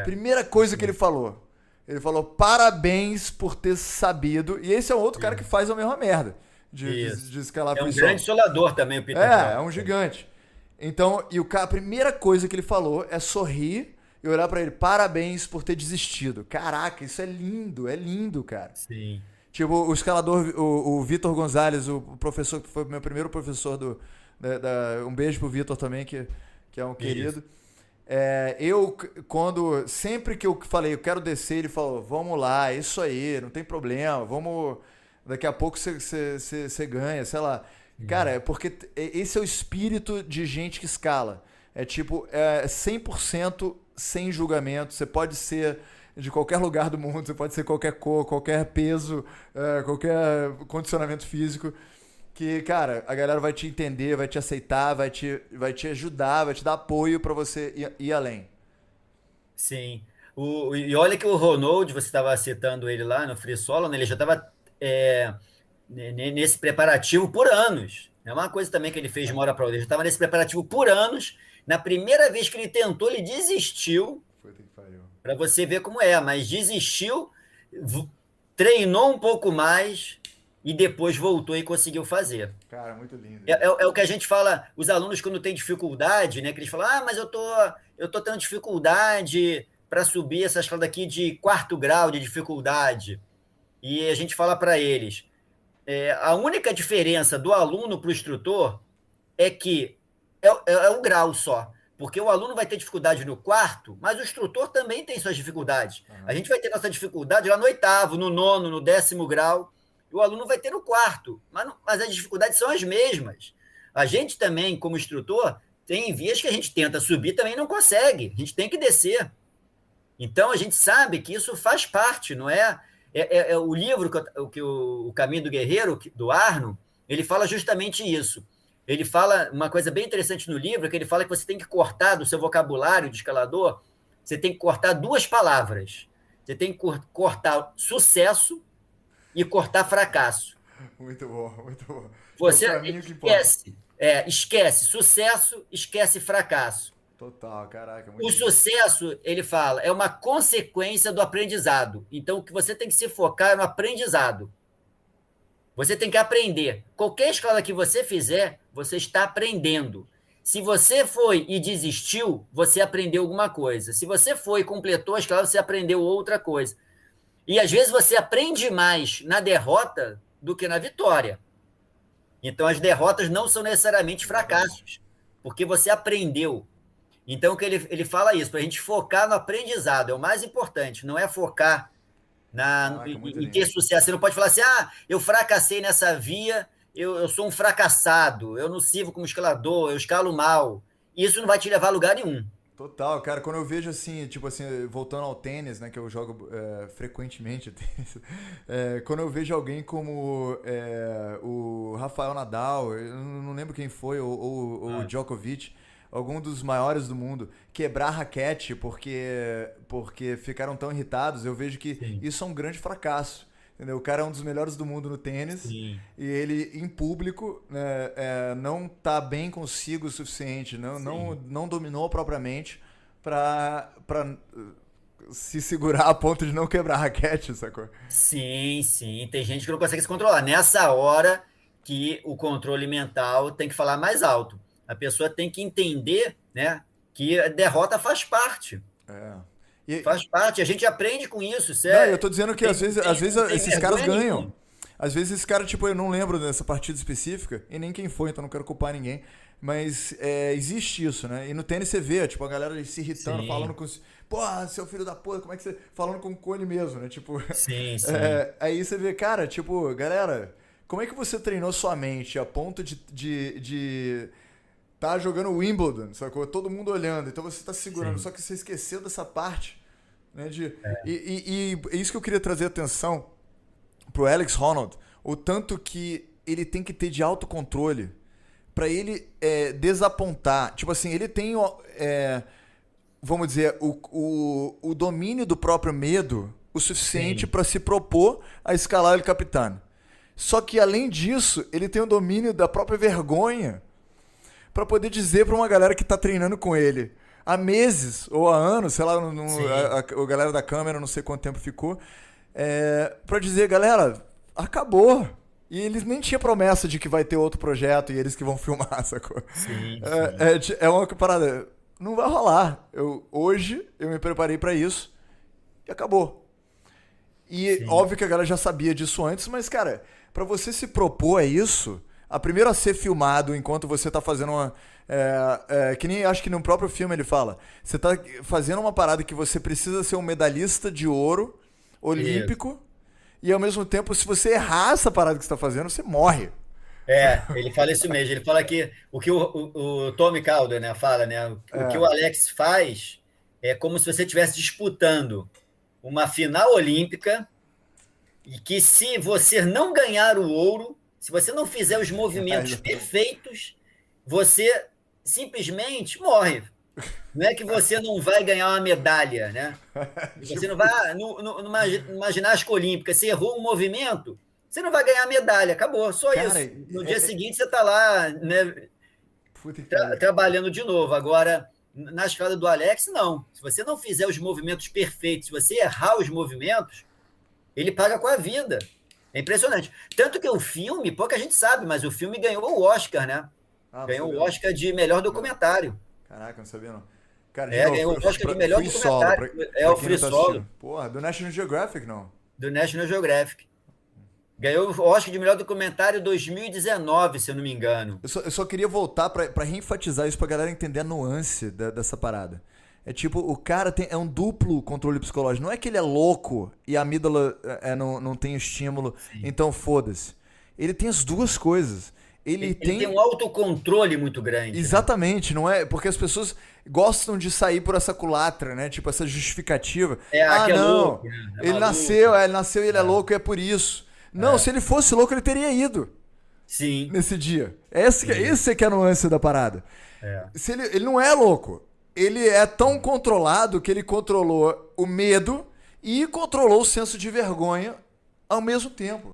Primeira coisa que ele falou. Ele falou, parabéns por ter sabido. E esse é um outro cara que faz a mesma merda. De escalar um grande solador também, o Peter Croft. É um gigante. Então, a primeira coisa que ele falou é sorrir e olhar pra ele, parabéns por ter desistido. Caraca, isso é lindo, cara. Sim. Tipo, o escalador, o Vitor Gonzalez, o professor que foi meu primeiro professor um beijo pro Vitor também, que é um querido. Sempre que eu falei, eu quero descer, ele falou, vamos lá, é isso aí, não tem problema, vamos, daqui a pouco você ganha, sei lá. Cara, é porque esse é o espírito de gente que escala. É tipo, 100% sem julgamento, você pode ser... de qualquer lugar do mundo, você pode ser qualquer cor, qualquer peso, qualquer condicionamento físico, que, cara, a galera vai te entender, vai te aceitar, vai te ajudar, vai te dar apoio pra você ir além. Sim. E olha que o Ronald, você estava citando ele lá no Free Solo, né? Ele já estava nesse preparativo por anos. É uma coisa também que ele fez de uma hora para outra. Ele já estava nesse preparativo por anos. Na primeira vez que ele tentou, ele desistiu. Para você ver como mas desistiu, treinou um pouco mais e depois voltou e conseguiu fazer. Cara, muito lindo. É o que a gente fala, os alunos quando têm dificuldade, né, que eles falam, mas eu tô tendo dificuldade para subir essa escada aqui de 4º grau de dificuldade. E a gente fala para eles, a única diferença do aluno para o instrutor é que é um grau só. Porque o aluno vai ter dificuldade no 4º, mas o instrutor também tem suas dificuldades. A gente vai ter nossa dificuldade lá no 8º, no 9º, no 10º grau, e o aluno vai ter no 4º. Mas as dificuldades são as mesmas. A gente também, como instrutor, tem vias que a gente tenta subir também não consegue. A gente tem que descer. Então, a gente sabe que isso faz parte, não é? O livro, o Caminho do Guerreiro, do Arno, ele fala justamente isso. Ele fala uma coisa bem interessante no livro, que ele fala que você tem que cortar do seu vocabulário de escalador, você tem que cortar 2 palavras. Você tem que cortar sucesso e cortar fracasso. Muito bom, muito bom. Você esquece sucesso, esquece fracasso. Total, caraca. Muito o sucesso, ele fala, é uma consequência do aprendizado. Então, o que você tem que se focar é no aprendizado. Você tem que aprender. Qualquer escala que você fizer, você está aprendendo. Se você foi e desistiu, você aprendeu alguma coisa. Se você foi e completou a escala, você aprendeu outra coisa. E, às vezes, você aprende mais na derrota do que na vitória. Então, as derrotas não são necessariamente fracassos, porque você aprendeu. Então, que ele fala isso, para a gente focar no aprendizado. É o mais importante, não é focar em ter sucesso. Você não pode falar assim, eu fracassei nessa via, eu sou um fracassado, eu não sirvo como escalador, eu escalo mal. Isso não vai te levar a lugar nenhum. Total, cara, quando eu vejo assim, tipo assim, voltando ao tênis, né, que eu jogo frequentemente tênis, quando eu vejo alguém como o Rafael Nadal, eu não lembro quem foi, ou o Djokovic, algum dos maiores do mundo, quebrar raquete porque ficaram tão irritados, eu vejo que Sim. isso é um grande fracasso. Entendeu? O cara é um dos melhores do mundo no tênis. Sim. E ele, em público, né, não tá bem consigo o suficiente, não dominou propriamente pra se segurar a ponto de não quebrar a raquete, sacou? Sim, sim. Tem gente que não consegue se controlar. Nessa hora que o controle mental tem que falar mais alto. A pessoa tem que entender, né, que a derrota faz parte. É. Faz parte. A gente aprende com isso. Não, eu tô dizendo que às vezes não tem esses caras vergonha ganham. nenhuma. Às vezes esse cara, tipo, eu não lembro dessa partida específica, e nem quem foi, então não quero culpar ninguém. Mas existe isso, né? E no tênis você vê, tipo, a galera se irritando, Sim. falando com... Porra, seu filho da puta, como é que você... Falando com ele mesmo, né? Tipo... Sim, sim. Aí você vê, cara, tipo, galera, como é que você treinou sua mente a ponto de tá jogando Wimbledon, sacou? Todo mundo olhando, então você tá segurando, Sim. só que você esqueceu dessa parte, né? E é isso que eu queria trazer atenção pro Alex Honnold, o tanto que ele tem que ter de autocontrole pra ele desapontar. Tipo assim, ele tem, vamos dizer, o domínio do próprio medo o suficiente Sim. pra se propor a escalar El Capitano. Só que, além disso, ele tem o domínio da própria vergonha pra poder dizer pra uma galera que tá treinando com ele há meses ou há anos, sei lá, a galera da câmera, não sei quanto tempo ficou, pra dizer, galera, acabou. E eles nem tinham promessa de que vai ter outro projeto e eles que vão filmar, sacou? Sim, É uma parada, não vai rolar. Hoje eu me preparei pra isso e acabou. E óbvio que a galera já sabia disso antes, mas, cara, pra você se propor a isso, a primeira a ser filmado enquanto você tá fazendo uma... que nem acho que no próprio filme ele fala. Você tá fazendo uma parada que você precisa ser um medalhista de ouro olímpico e ao mesmo tempo, se você errar essa parada que você tá fazendo, você morre. Ele fala isso mesmo. Ele fala que o que o Tommy Calder, né, fala, né? O que o Alex faz é como se você estivesse disputando uma final olímpica e que se você não ganhar o ouro, se você não fizer os movimentos perfeitos, você simplesmente morre. Não é que você não vai ganhar uma medalha, né? Você não vai... Numa ginástica olímpica, você errou um movimento, você não vai ganhar a medalha, acabou, só Cara, isso. No dia seguinte você está lá, né, Puta que pariu. trabalhando de novo. Agora, na escala do Alex, não. Se você não fizer os movimentos perfeitos, se você errar os movimentos, ele paga com a vida. É impressionante. Tanto que o filme, pouca gente sabe, mas o filme ganhou o Oscar, né? Ganhou o Oscar de melhor documentário. Caraca, não sabia não. Cara, ganhou o Oscar de melhor documentário. O Free Solo. Porra, do National Geographic, não. Do National Geographic. Ganhou o Oscar de melhor documentário em 2019, se eu não me engano. Eu só queria voltar pra reenfatizar isso pra galera entender a nuance dessa parada. É tipo, o cara é um duplo controle psicológico. Não é que ele é louco e a amígdala não tem estímulo, então foda-se. Ele tem as duas coisas. Ele tem um autocontrole muito grande. Exatamente, né? Não é? Porque as pessoas gostam de sair por essa culatra, né? Tipo, essa justificativa. Que é não, louco, né? ele nasceu e ele é louco e é por isso. Não, se ele fosse louco, ele teria ido. Sim. Nesse dia. Esse que é a nuance da parada. Se ele não é louco. Ele é tão controlado que ele controlou o medo e controlou o senso de vergonha ao mesmo tempo.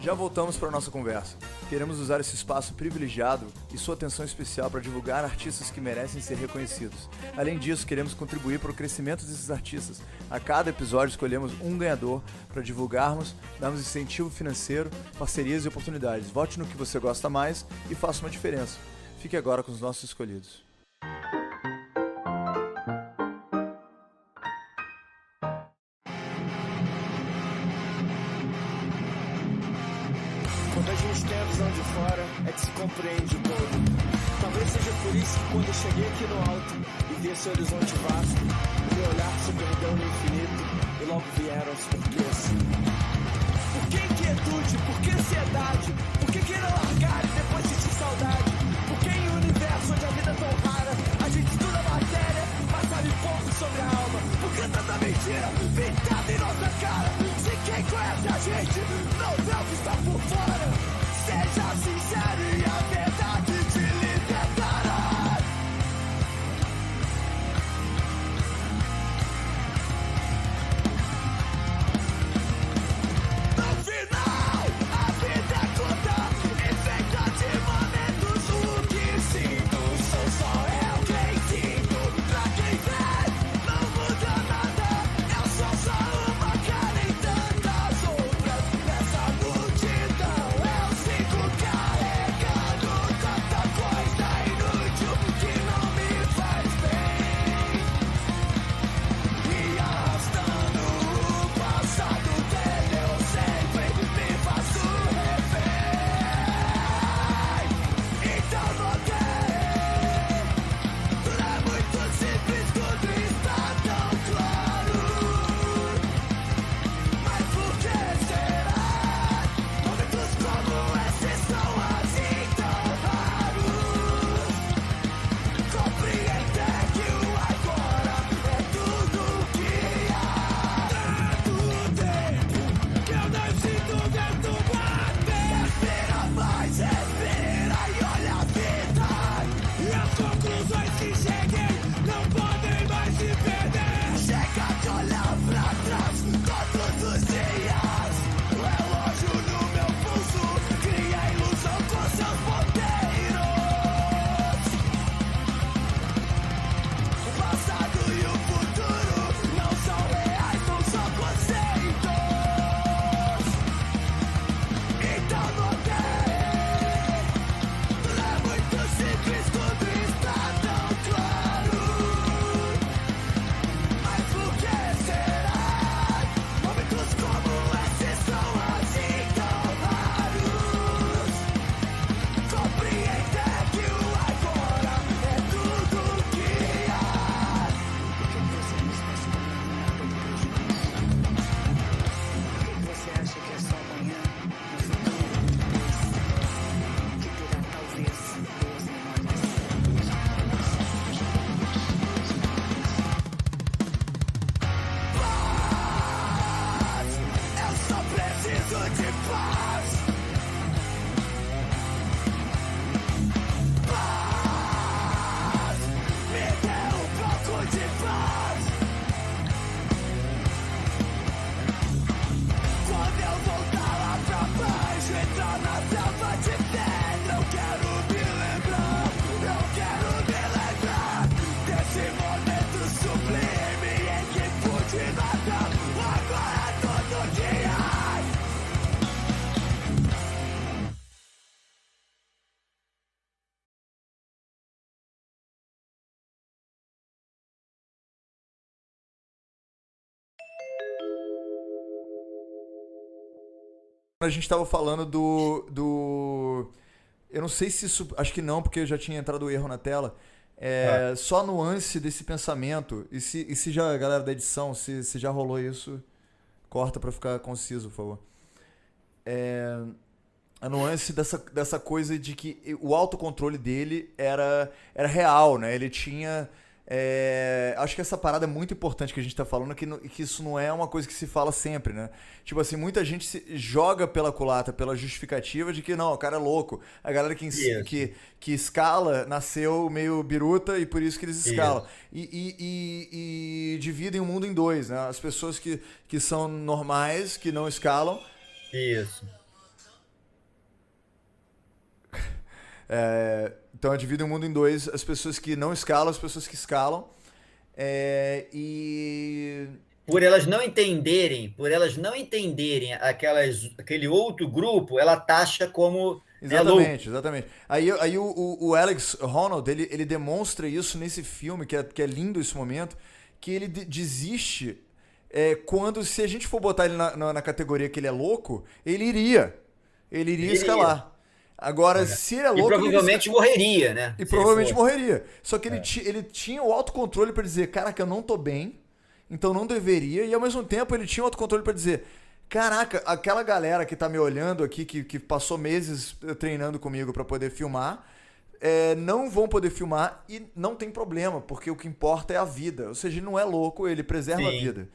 Já voltamos para a nossa conversa. Queremos usar esse espaço privilegiado e sua atenção especial para divulgar artistas que merecem ser reconhecidos. Além disso, queremos contribuir para o crescimento desses artistas. A cada episódio escolhemos um ganhador para divulgarmos, darmos incentivo financeiro, parcerias e oportunidades. Vote no que você gosta mais e faça uma diferença. Fique agora com os nossos escolhidos. Quando a gente tem a visão de fora, é que se compreende o todo. Talvez seja por isso que quando eu cheguei aqui no alto e vi esse horizonte vasto, o meu olhar se perdeu no infinito e logo vieram os porquês. Por que inquietude? Por que ansiedade? Por que que não largarem depois sentir saudade. Porque em um universo onde a vida é tão rara, a gente estuda matéria, mas sabe pouco sobre a alma. Porque tanta mentira pintada em nossa cara. Se quem conhece a gente não vê o que está por fora. Seja sincero e a verdade te libertará. No final, a vida é curta e feita de momentos. O que sinto sou só eu quem sinto. Pra quem vê, não muda nada. Eu sou só uma cara em tantas outras. Nessa multidão eu sigo carregando tanta coisa inútil que não me faz bem. E arrastando o passado dele eu sempre me faço refém. Então notei, é muito simples tudo está tão claro. Mas por que será? Momentos como esses são assim tão raros. Compreender que o agora é tudo que há. Tanto tempo que eu não sinto vento bater. Respira mais, respira e olha a vida. E as conclusões que cheguei não podem mais se perder. Chega de olhar pra trás todos os dias. O relógio no meu pulso cria ilusão com seus ponteiros. O passado e o futuro não são reais, são só conceitos. Então notei, é muito simples, tudo está tão claro. Mas por que será? Momentos como esses são assim tão raros. Compreender que o agora é tudo que há. Por que você não está se conectando com Por que você acha que é só amanhã? No futuro, que terá talvez boas memórias. Eu só preciso de paz. Paz, me dê um pouco de paz. Quando eu voltar lá pra baixo, entrar na selva de pedra, eu quero me lembrar desse momento sublime em que pude nada. Agora todo dia. A gente tava falando eu não sei se isso... Acho que não, porque já tinha entrado o erro na tela. Só a nuance desse pensamento. E se já, galera da edição, se já rolou isso, corta pra ficar conciso, por favor. A nuance dessa coisa de que o autocontrole dele era real, né? Ele tinha... acho que essa parada é muito importante que a gente tá falando, que isso não é uma coisa que se fala sempre, né? Tipo assim, muita gente se joga pela culatra, pela justificativa de que não, o cara é louco. A galera que escala nasceu meio biruta e por isso que eles escalam. E dividem o mundo em dois, né? As pessoas que são normais, que não escalam. Isso. Então dividem o mundo em dois, as pessoas que não escalam, as pessoas que escalam. E Por elas não entenderem aquele outro grupo, ela taxa como exatamente, exatamente. Aí o Alex Honnold, ele demonstra isso nesse filme, que é lindo esse momento, que ele desiste quando, se a gente for botar ele na categoria que ele é louco, ele iria escalar. Agora, se ele é louco... E provavelmente morreria, né? E provavelmente morreria. Só que ele tinha o autocontrole pra dizer, caraca, eu não tô bem, então não deveria. E ao mesmo tempo ele tinha o autocontrole pra dizer, Caraca, aquela galera que tá me olhando aqui, que passou meses treinando comigo pra poder filmar, não vão poder filmar e não tem problema, porque o que importa é a vida. Ou seja, ele não é louco, ele preserva a Sim, vida.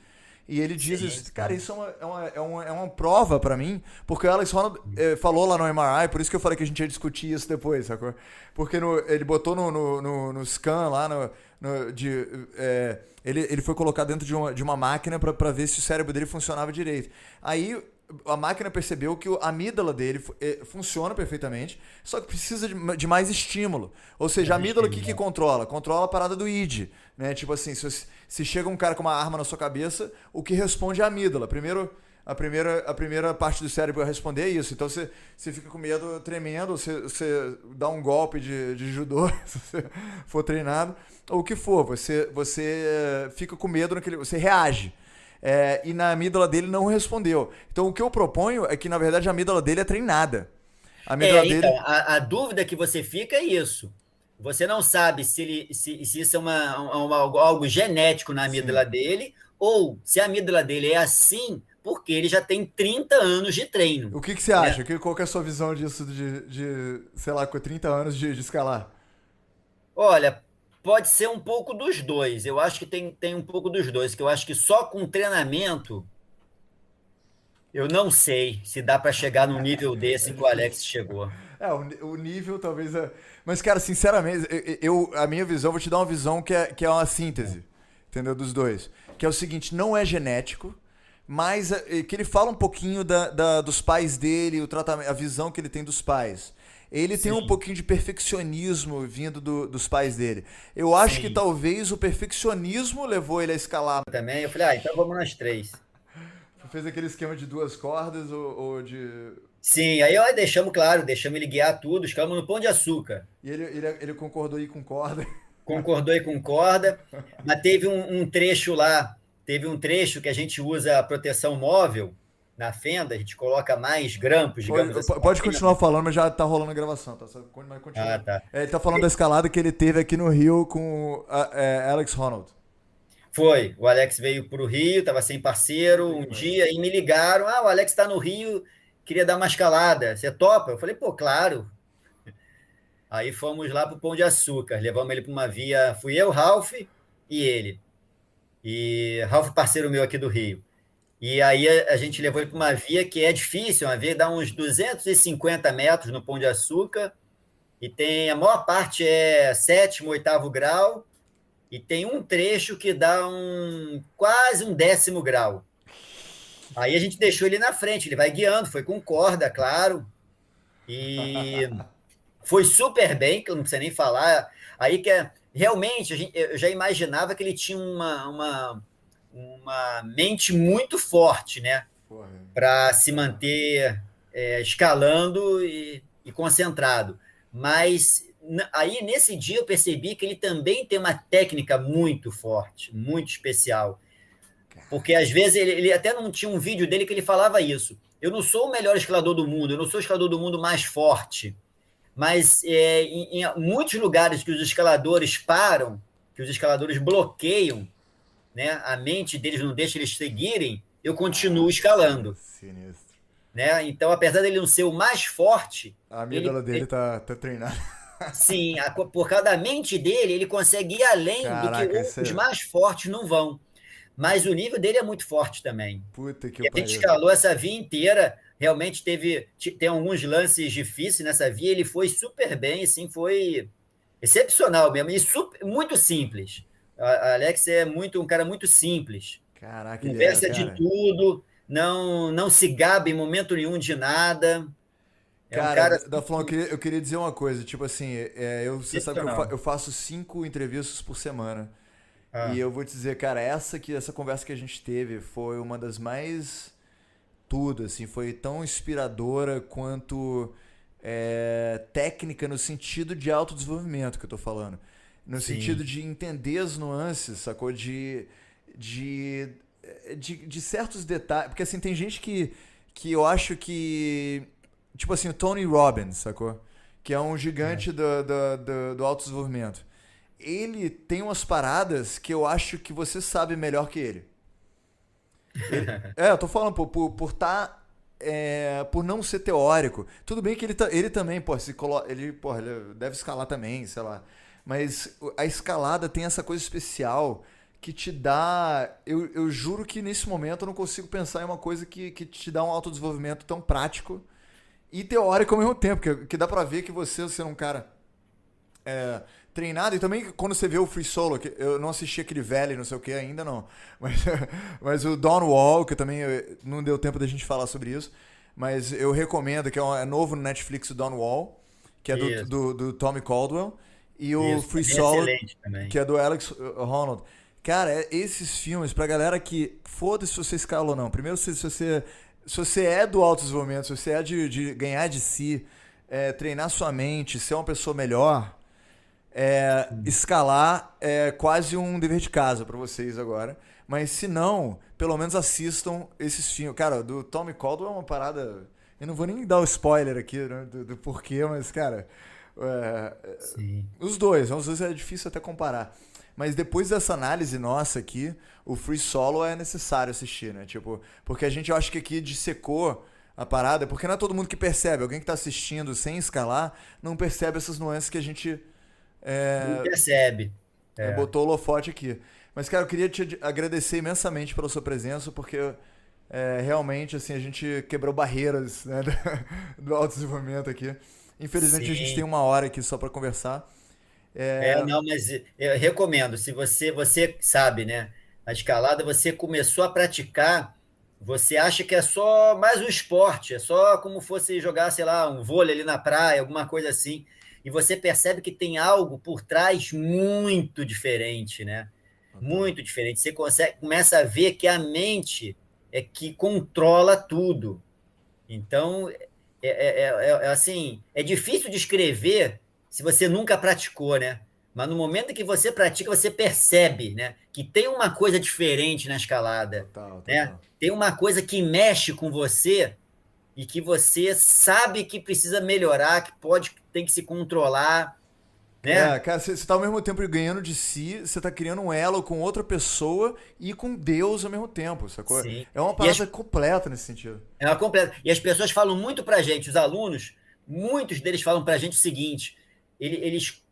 E ele diz sim, isso, cara, sim. isso é uma prova pra mim, porque o Alex Honnold falou lá no MRI, por isso que eu falei que a gente ia discutir isso depois, sacou? Porque ele botou no scan lá, ele foi colocado dentro de uma máquina pra ver se o cérebro dele funcionava direito. Aí a máquina percebeu que a amígdala dele funciona perfeitamente, só que precisa de mais estímulo. Ou seja, a Mas amígdala o que estímulo, né? controla? Controla a parada do id, né? Tipo assim, se chega um cara com uma arma na sua cabeça, o que responde é a amígdala. Primeiro, a primeira parte do cérebro a responder é isso. Então você fica com medo tremendo, você dá um golpe de judô, se você for treinado, ou o que for, você fica com medo você reage. E na amígdala dele não respondeu. Então o que eu proponho é que, na verdade, a amígdala dele é treinada. A amígdala Então, dele. a dúvida que você fica é isso. Você não sabe se isso é algo genético na Sim. amígdala dele, ou se a amígdala dele é assim porque ele já tem 30 anos de treino, O que você né? acha? Qual que é a sua visão disso sei lá, com 30 anos de escalar? Olha, pode ser um pouco dos dois. Eu acho que tem um pouco dos dois, que eu acho que só com treinamento eu não sei se dá para chegar num nível É desse que o Alex difícil. chegou. O nível talvez é. Mas, cara, sinceramente, a minha visão, vou te dar uma visão que é uma síntese, entendeu? Dos dois. Que é o seguinte: não é genético, mas que ele fala um pouquinho dos pais dele, o tratamento, a visão que ele tem dos pais. Ele tem um Sim, pouquinho de perfeccionismo vindo dos pais dele. Eu acho que sim. talvez o perfeccionismo levou ele a escalar. Também eu falei, então vamos nós três. Fez aquele esquema de duas cordas ou de. Sim, aí ó, deixamos claro, deixamos ele guiar tudo, ficamos no Pão de Açúcar. E ele concordou aí com corda. Concordou e concorda, mas teve um trecho que a gente usa a proteção móvel na fenda, a gente coloca mais grampos, digamos assim, na Pode continuar fenda. falando, mas já tá rolando a gravação, tá? Mas Ah, continua. tá. Ele tá falando da escalada que ele teve aqui no Rio com Alex Honnold. Foi, o Alex veio para o Rio, estava sem parceiro Puta que um pariu. dia e me ligaram, o Alex está no Rio, queria dar uma escalada, você topa? Eu falei, pô, claro. Aí fomos lá para o Pão de Açúcar, levamos ele para uma via, fui eu, Ralph e ele. E Ralph, parceiro meu aqui do Rio. E aí a gente levou ele para uma via que é difícil, uma via que dá uns 250 metros no Pão de Açúcar, e tem a maior parte é sétimo, oitavo grau, e tem um trecho que dá quase um 10º grau. Aí a gente deixou ele na frente, ele vai guiando, foi com corda, claro, e foi super bem, que eu não precisa nem falar. Aí que realmente eu já imaginava que ele tinha uma mente muito forte, né? Porra, Para se sensacional. manter escalando e concentrado. Mas aí nesse dia eu percebi que ele também tem uma técnica muito forte, muito especial. Porque às vezes ele até não tinha um vídeo dele que ele falava isso. Eu não sou o melhor escalador do mundo, eu não sou o escalador do mundo mais forte, mas em muitos lugares que os escaladores param, que os escaladores bloqueiam, né, a mente deles não deixa eles seguirem, eu continuo Caraca, escalando. sinistro. Né? Então, apesar dele não ser o mais forte, A amígdala dele ele tá treinada. sim, por causa da mente dele, ele consegue ir além do que Caraca, isso os é. mais fortes não vão. Mas o nível dele é muito forte também. Puta que E a gente pariu. escalou essa via inteira, realmente tem alguns lances difíceis nessa via, ele foi super bem, assim, foi excepcional mesmo, e muito simples. A Alex é um cara muito simples, Caraca, ele é, conversa de cara. tudo, não se gaba em momento nenhum de nada. É um Cara, cara da Flon, assim, eu queria dizer uma coisa, tipo assim, você sabe que excepcional. eu faço 5 entrevistas por semana. E Ah, eu vou te dizer, cara, essa conversa que a gente teve foi uma das mais tudo, assim, foi tão inspiradora quanto técnica no sentido de autodesenvolvimento que eu tô falando. No sentido sim, de entender as nuances, sacou? De, de certos detalhes. Porque assim, tem gente que eu acho que. Tipo assim, o Tony Robbins, sacou? Que é um é, gigante do autodesenvolvimento. Ele tem umas paradas que eu acho que você sabe melhor que ele. Eu tô falando por não ser teórico. Tudo bem que ele também, pô, ele deve escalar também, sei lá. Mas a escalada tem essa coisa especial que te dá. Eu juro que nesse momento eu não consigo pensar em uma coisa que te dá um autodesenvolvimento tão prático e teórico ao mesmo tempo. Que dá pra ver que você é um cara treinado. E também quando você vê o Free Solo, que eu não assisti aquele velho, não sei o que ainda não. Mas, mas o Dawn Wall, que também não deu tempo da gente falar sobre isso. Mas eu recomendo, que é novo no Netflix, o Dawn Wall, que é Isso, do Tommy Caldwell. E o isso. Free Também é Solo, excelente também. que é do Alex Honnold. Cara, esses filmes, pra galera que. Foda-se se você escala ou não. Primeiro, se você é do autodesenvolvimento, se você é de ganhar de si, treinar sua mente, ser uma pessoa melhor, escalar é quase um dever de casa pra vocês agora. Mas se não, pelo menos assistam esses filmes. Cara, do Tommy Caldwell é uma parada. Eu não vou nem dar o spoiler aqui, né, do porquê, mas, cara. Sim. Os dois é difícil até comparar. Mas depois dessa análise nossa aqui, o Free Solo é necessário assistir, né? Tipo, porque a gente, eu acho que aqui dissecou a parada, porque não é todo mundo que percebe. Alguém que tá assistindo sem escalar não percebe essas nuances que a gente Não percebe. É. botou o holofote aqui. Mas, cara, eu queria te agradecer imensamente pela sua presença, porque realmente, assim, a gente quebrou barreiras, né, do autodesenvolvimento aqui. Infelizmente, a gente tem Sim. uma hora aqui só pra conversar. É, Não, mas eu recomendo, se você sabe, né? A escalada você começou a praticar, você acha que é só mais um esporte, é só como fosse jogar, sei lá, um vôlei ali na praia, alguma coisa assim. E você percebe que tem algo por trás muito diferente, né? total. Muito diferente. Você começa a ver que a mente é que controla tudo. Então, assim, é difícil de escrever se você nunca praticou, né? Mas no momento que você pratica, você percebe, né? Que tem uma coisa diferente na escalada, Total, né? total. Tem uma coisa que mexe com você e que você sabe que precisa melhorar, que tem que se controlar, né? Cara, você tá ao mesmo tempo ganhando de si, você tá criando um elo com outra pessoa e com Deus ao mesmo tempo, sacou? Sim. É uma E as parada completa nesse sentido. É uma completa. E as pessoas falam muito pra gente, os alunos, muitos deles falam pra gente o seguinte: eles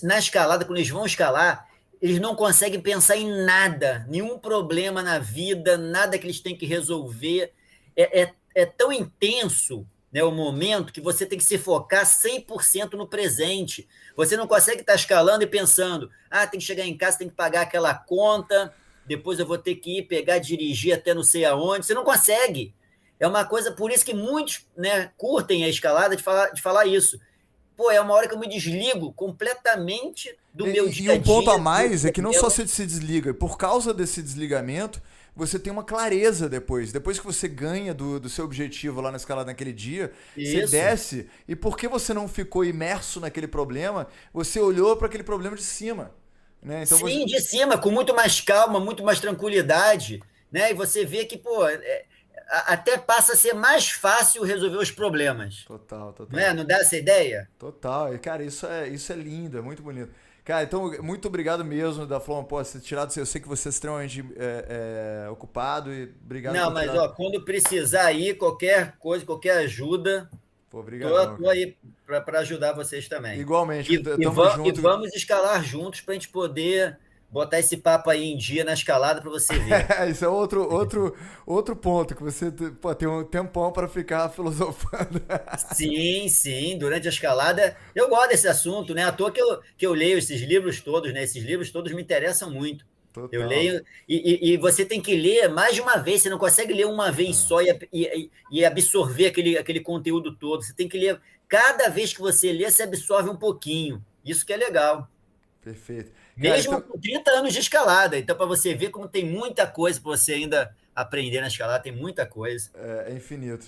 na escalada, quando eles vão escalar, eles não conseguem pensar em nada, nenhum problema na vida, nada que eles têm que resolver. É tão intenso, né, o momento que você tem que se focar 100% no presente. Você não consegue estar escalando e pensando, tem que chegar em casa, tem que pagar aquela conta, depois eu vou ter que ir pegar, dirigir até não sei aonde. Você não consegue. É uma coisa, por isso que muitos, né, curtem a escalada de falar isso. Pô, é uma hora que eu me desligo completamente do meu E dia a um ponto a dia, do meu mais é que não só problema. você se desliga, por causa desse desligamento, você tem uma clareza depois. Depois que você ganha do seu objetivo lá na escalada naquele dia, você Isso. desce e porque você não ficou imerso naquele problema, você olhou para aquele problema de cima. Né? Então você. Sim, de cima, com muito mais calma, muito mais tranquilidade, né? E você vê que, pô, até passa a ser mais fácil resolver os problemas, Total, não é? total. Não dá essa ideia? Total. E, cara, isso é lindo, é muito bonito. Cara, então, muito obrigado mesmo da Floma, pô, ter tirado. Eu sei que você é extremamente ocupado e obrigado Não, por mas tirar. ó, quando precisar aí, qualquer coisa, qualquer ajuda, Pô, tô, brigadão, tô cara. aí para ajudar vocês também. Igualmente, tamo E junto. vamos escalar juntos para a gente poder botar esse papo aí em dia na escalada para você ver. Isso é outro ponto que você pô, tem um tempão para ficar filosofando. Sim, sim, durante a escalada. Eu gosto desse assunto, né? À toa que eu leio esses livros todos, né? Esses livros todos me interessam muito. Eu Total. leio, e você tem que ler mais de uma vez, você não consegue ler uma vez só e absorver aquele conteúdo todo. Você tem que ler, cada vez que você lê, você absorve um pouquinho. Isso que é legal. Perfeito. Cara, Mesmo então, com 30 anos de escalada. Então, para você ver como tem muita coisa para você ainda aprender na escalada, tem muita coisa. é infinito.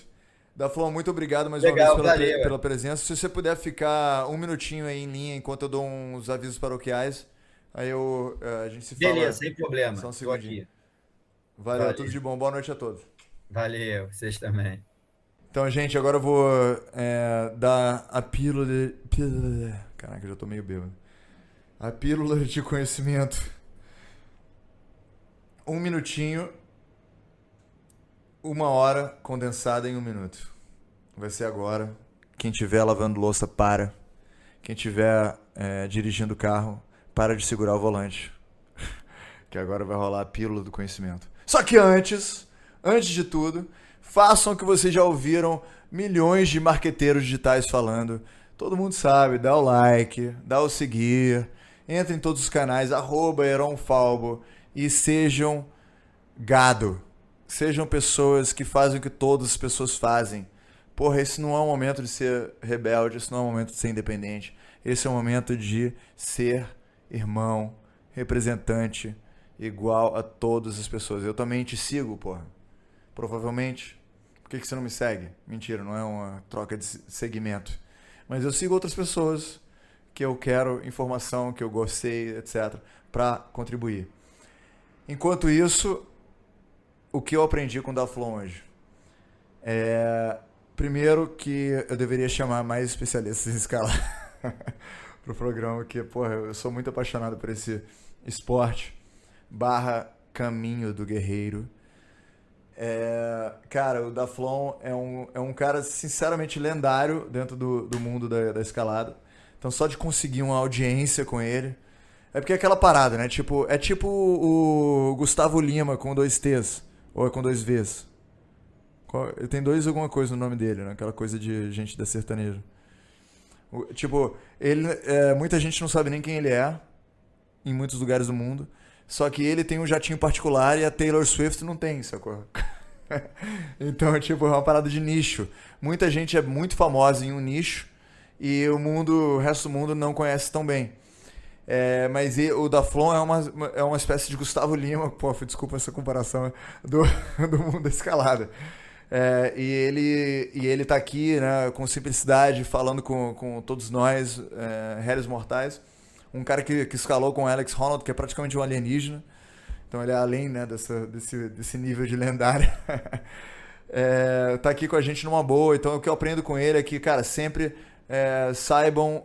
Da Flor, muito obrigado mais uma vez Legal, valeu. pela presença. Se você puder ficar um minutinho aí em linha enquanto eu dou uns avisos paroquiais, aí a gente se Beleza, fala sem só problema. um Estou segundinho. aqui. Valeu, tudo Valeu. de bom. Boa noite a todos. Valeu, vocês também. Então, gente, agora eu vou dar a pílula. Caraca, eu já tô meio bêbado. A pílula de conhecimento. Um minutinho 1 hora condensada em 1 minuto. Vai ser agora. Quem estiver lavando louça, para. Quem estiver dirigindo o carro, para de segurar o volante. Que agora vai rolar a pílula do conhecimento. Só que antes de tudo, façam o que vocês já ouviram milhões de marqueteiros digitais falando. Todo mundo sabe, dá o like, dá o seguir, entra em todos os canais, @heronfalbo e sejam gado. Sejam pessoas que fazem o que todas as pessoas fazem. Porra, esse não é um momento de ser rebelde, esse não é um momento de ser independente. Esse é um momento de ser irmão, representante, igual a todas as pessoas. Eu também te sigo, porra. Provavelmente. Por que você não me segue? Mentira, não é uma troca de segmento. Mas eu sigo outras pessoas que eu quero informação, que eu gostei, etc. Pra contribuir. Enquanto isso, o que eu aprendi com o Daflon hoje? Primeiro que eu deveria chamar mais especialistas em escala pro programa, que, porra, eu sou muito apaixonado por esse esporte / caminho do guerreiro. Cara, o Daflon é um cara sinceramente lendário dentro do mundo da escalada. Então só de conseguir uma audiência com ele... É porque é aquela parada, né? É tipo o Gustavo Lima com 2 T's. Ou é com 2 V's? Ele tem 2 alguma coisa no nome dele, né? Aquela coisa de gente da sertaneja. Ele, muita gente não sabe nem quem ele é, em muitos lugares do mundo. Só que ele tem um jatinho particular e a Taylor Swift não tem, sacou? Então, é uma parada de nicho. Muita gente é muito famosa em um nicho e o resto do mundo não conhece tão bem. Mas o Daflon é uma espécie de Gustavo Lima, pô, desculpa essa comparação, do mundo da escalada. E ele tá aqui, né, com simplicidade, falando com todos nós, réis mortais. Um cara que escalou com o Alex Honnold, que é praticamente um alienígena. Então ele é além, né, desse nível de lendário. Tá aqui com a gente numa boa. Então o que eu aprendo com ele é que, cara, sempre saibam,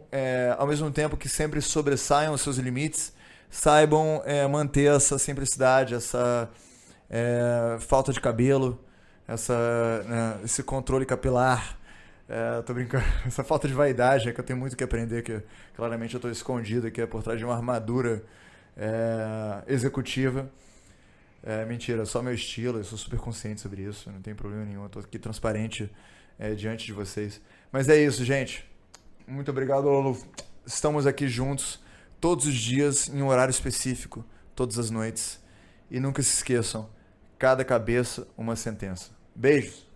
ao mesmo tempo que sempre sobressaiam os seus limites, saibam manter essa simplicidade, essa falta de cabelo, esse controle capilar. Tô brincando. Essa falta de vaidade é que eu tenho muito que aprender, que claramente eu tô escondido aqui por trás de uma armadura executiva. Mentira, é só meu estilo, eu sou super consciente sobre isso, não tem problema nenhum, eu tô aqui transparente diante de vocês. Mas é isso, gente. Muito obrigado, Lolo. Estamos aqui juntos todos os dias, em um horário específico, todas as noites. E nunca se esqueçam, cada cabeça uma sentença. Beijos!